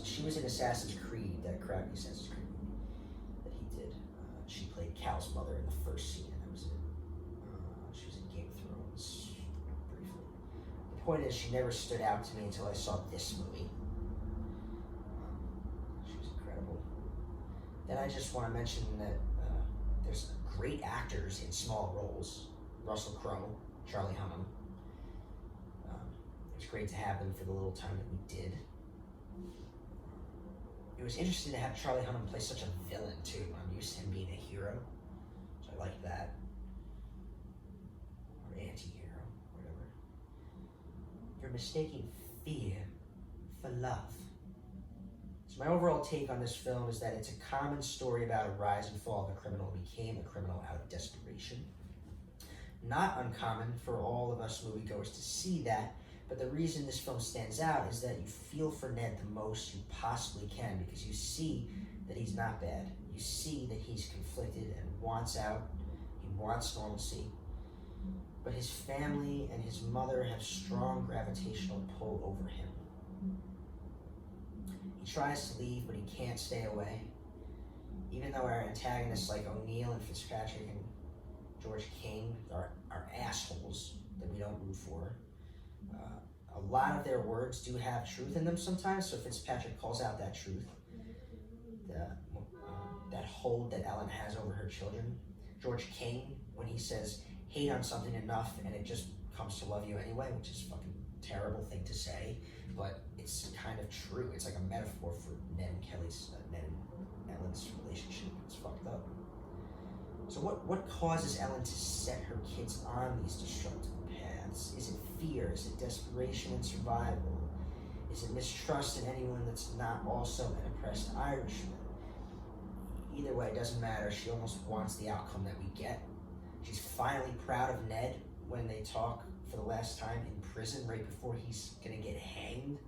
she was in Assassin's Creed, that crappy Assassin's Creed movie that he did. She played Cal's mother in the first scene, and that was it. She was in Game of Thrones briefly. The point is, she never stood out to me until I saw this movie. She was incredible. Then I just want to mention that there's great actors in small roles. Russell Crowe, Charlie Hunnam. It was great to have them for the little time that we did. It was interesting to have Charlie Hunnam play such a villain too. I'm used to him being a hero, so I like that. Or anti-hero, whatever. You're mistaking fear for love. It's So my overall take on this film is that it's a common story about a rise and fall of a criminal who became a criminal out of desperation. Not uncommon for all of us moviegoers to see that, but the reason this film stands out is that you feel for Ned the most you possibly can, because you see that he's not bad. You see that he's conflicted and wants out. He wants normalcy. But his family and his mother have strong gravitational pull over him. He tries to leave, but he can't stay away. Even though our antagonists like O'Neill and Fitzpatrick and George King are assholes that we don't root for, a lot of their words do have truth in them sometimes, so Fitzpatrick calls out that truth, that hold that Ellen has over her children. George King, when he says, hate on something enough and it just comes to love you anyway, which is a fucking terrible thing to say, but it's kind of true. It's like a metaphor for Ned and Ellen's relationship. It's fucked up. So what causes Ellen to set her kids on these destructive paths? Is it fear? Is it desperation and survival? Is it mistrust in anyone that's not also an oppressed Irishman? Either way, it doesn't matter. She almost wants the outcome that we get. She's finally proud of Ned when they talk for the last time in prison right before he's gonna get hanged.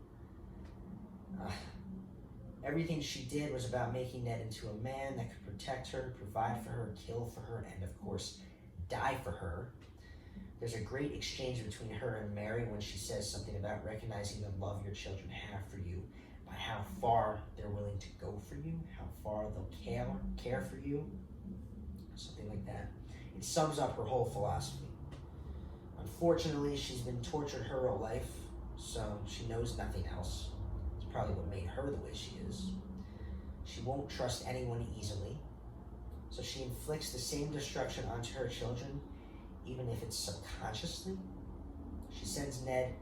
Everything she did was about making Ned into a man that could protect her, provide for her, kill for her, and of course, die for her. There's a great exchange between her and Mary when she says something about recognizing the love your children have for you by how far they're willing to go for you, how far they'll care for you, something like that. It sums up her whole philosophy. Unfortunately, she's been tortured her whole life, so she knows nothing else. It's probably what made her the way she is. She won't trust anyone easily, so she inflicts the same destruction onto her children, even if it's subconsciously. She sends Ned,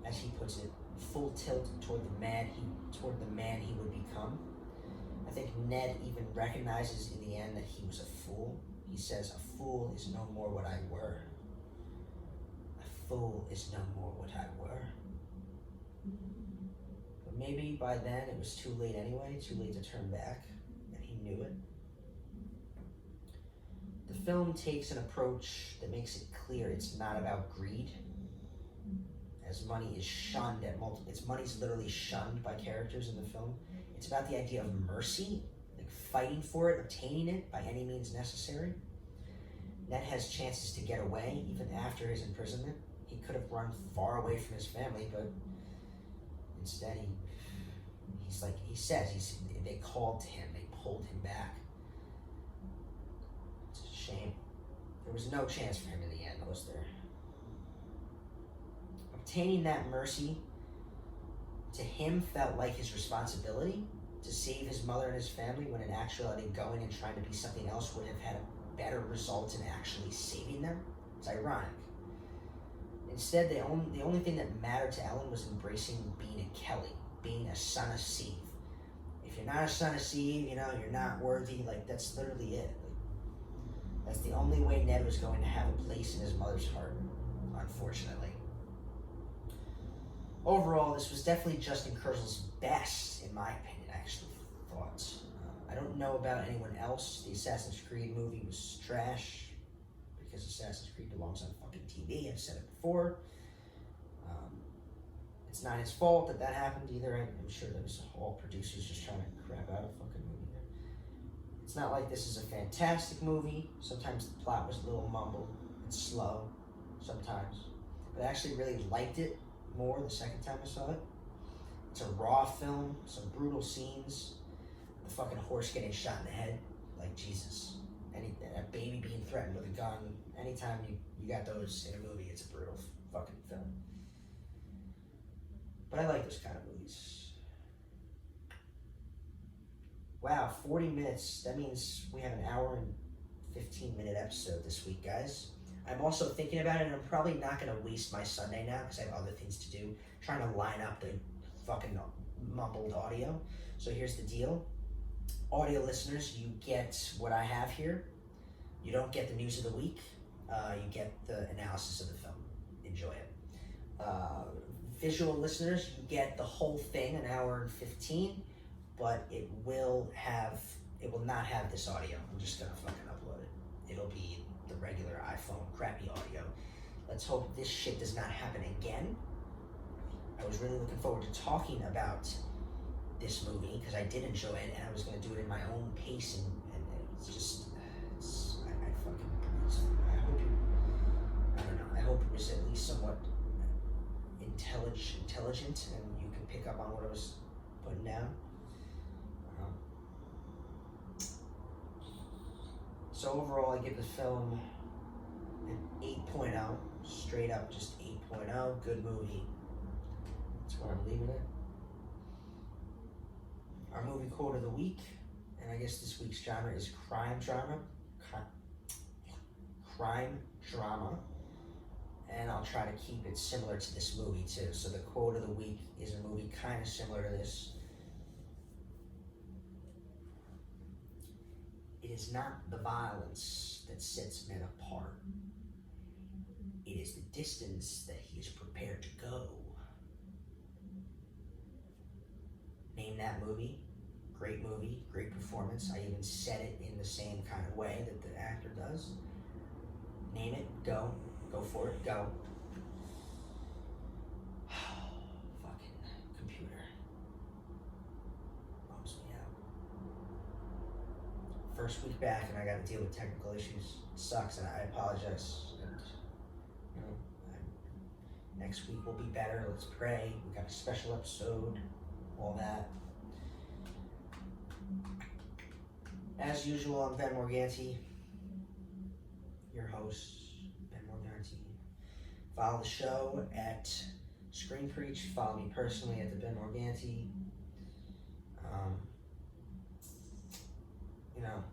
as he puts it, full tilt toward the man he would become. I think Ned even recognizes in the end that he was a fool. He says, "A fool is no more what I were. A fool is no more what I were." But maybe by then it was too late anyway, too late to turn back, and he knew it. The film takes an approach that makes it clear it's not about greed, as money is shunned at money's literally shunned by characters in the film. It's about the idea of mercy, like fighting for it, obtaining it by any means necessary. Ned has chances to get away even after his imprisonment. He could have run far away from his family, but instead they called to him, they pulled him back. It's a shame. There was no chance for him in the end, was there? Obtaining that mercy to him felt like his responsibility to save his mother and his family, when in actuality going and trying to be something else would have had a better result in actually saving them. It's ironic. Instead, the only thing that mattered to Ellen was embracing being a Kelly, being a son of Steve. If you're not a son of Steve, you're not worthy. Like, that's literally it. Like, that's the only way Ned was going to have a place in his mother's heart, unfortunately. Overall, this was definitely Justin Kurzel's best, in my opinion, I actually thought. I don't know about anyone else. The Assassin's Creed movie was trash, because Assassin's Creed belongs on fucking TV. I've said it before. It's not his fault that happened either. I'm sure there was all producers just trying to crap out a fucking movie there. It's not like this is a fantastic movie. Sometimes the plot was a little mumbled and slow, sometimes. But I actually really liked it more the second time I saw it. It's a raw film, some brutal scenes, the fucking horse getting shot in the head, like Jesus. A baby being threatened with a gun. Anytime you got those in a movie, it's a brutal fucking film. But I like those kind of movies. Wow, 40 minutes. That means we have an hour and 15-minute episode this week, guys. I'm also thinking about it, and I'm probably not going to waste my Sunday now because I have other things to do, trying to line up the fucking mumbled audio. So here's the deal. Audio listeners, you get what I have here. You don't get the news of the week. You get the analysis of the film. Enjoy it. Visual listeners, you get the whole thing, an hour and 15, but it will not have this audio. I'm just gonna fucking upload it. It'll be the regular iPhone crappy audio. Let's hope this shit does not happen again. I was really looking forward to talking about this movie because I did enjoy it, and I was gonna do it in my own pace, and it's just, I hope it was at least somewhat intelligent, and you can pick up on what I was putting down. So overall, I give the film an 8.0, straight up just 8.0, good movie. That's where I'm leaving it. Our movie quote of the week, and I guess this week's genre is crime drama. And I'll try to keep it similar to this movie too. So the quote of the week is a movie kind of similar to this. It is not the violence that sets men apart. It is the distance that he is prepared to go. Name that movie. Great movie, great performance. I even said it in the same kind of way that the actor does. Name it, go for it, go. Fucking computer. Bums me out. First week back and I gotta deal with technical issues. It sucks and I apologize. And, next week will be better, let's pray. We got a special episode, all that. As usual, I'm Ben Morganti, your host. Follow the show at Screen Preach. Follow me personally at the Ben Morganti.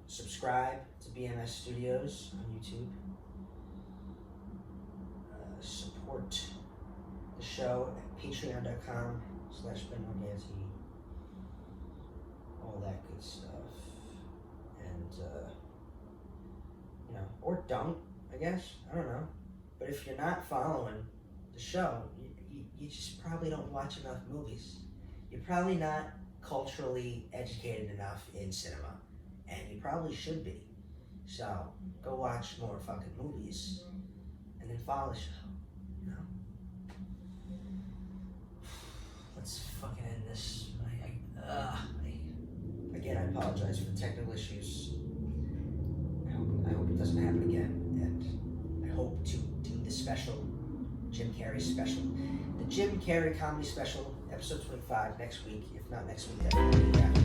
Subscribe to BMS Studios on YouTube. Support the show at patreon.com/Ben Morganti. All that good stuff. And, or don't, I guess. I don't know. But if you're not following the show, you just probably don't watch enough movies. You're probably not culturally educated enough in cinema. And you probably should be. So, go watch more fucking movies. And then follow the show. Let's fucking end this. Again, I apologize for the technical issues. I hope it doesn't happen again. And I hope to do the special, Jim Carrey special. The Jim Carrey comedy special, episode 25, next week. If not next week, definitely.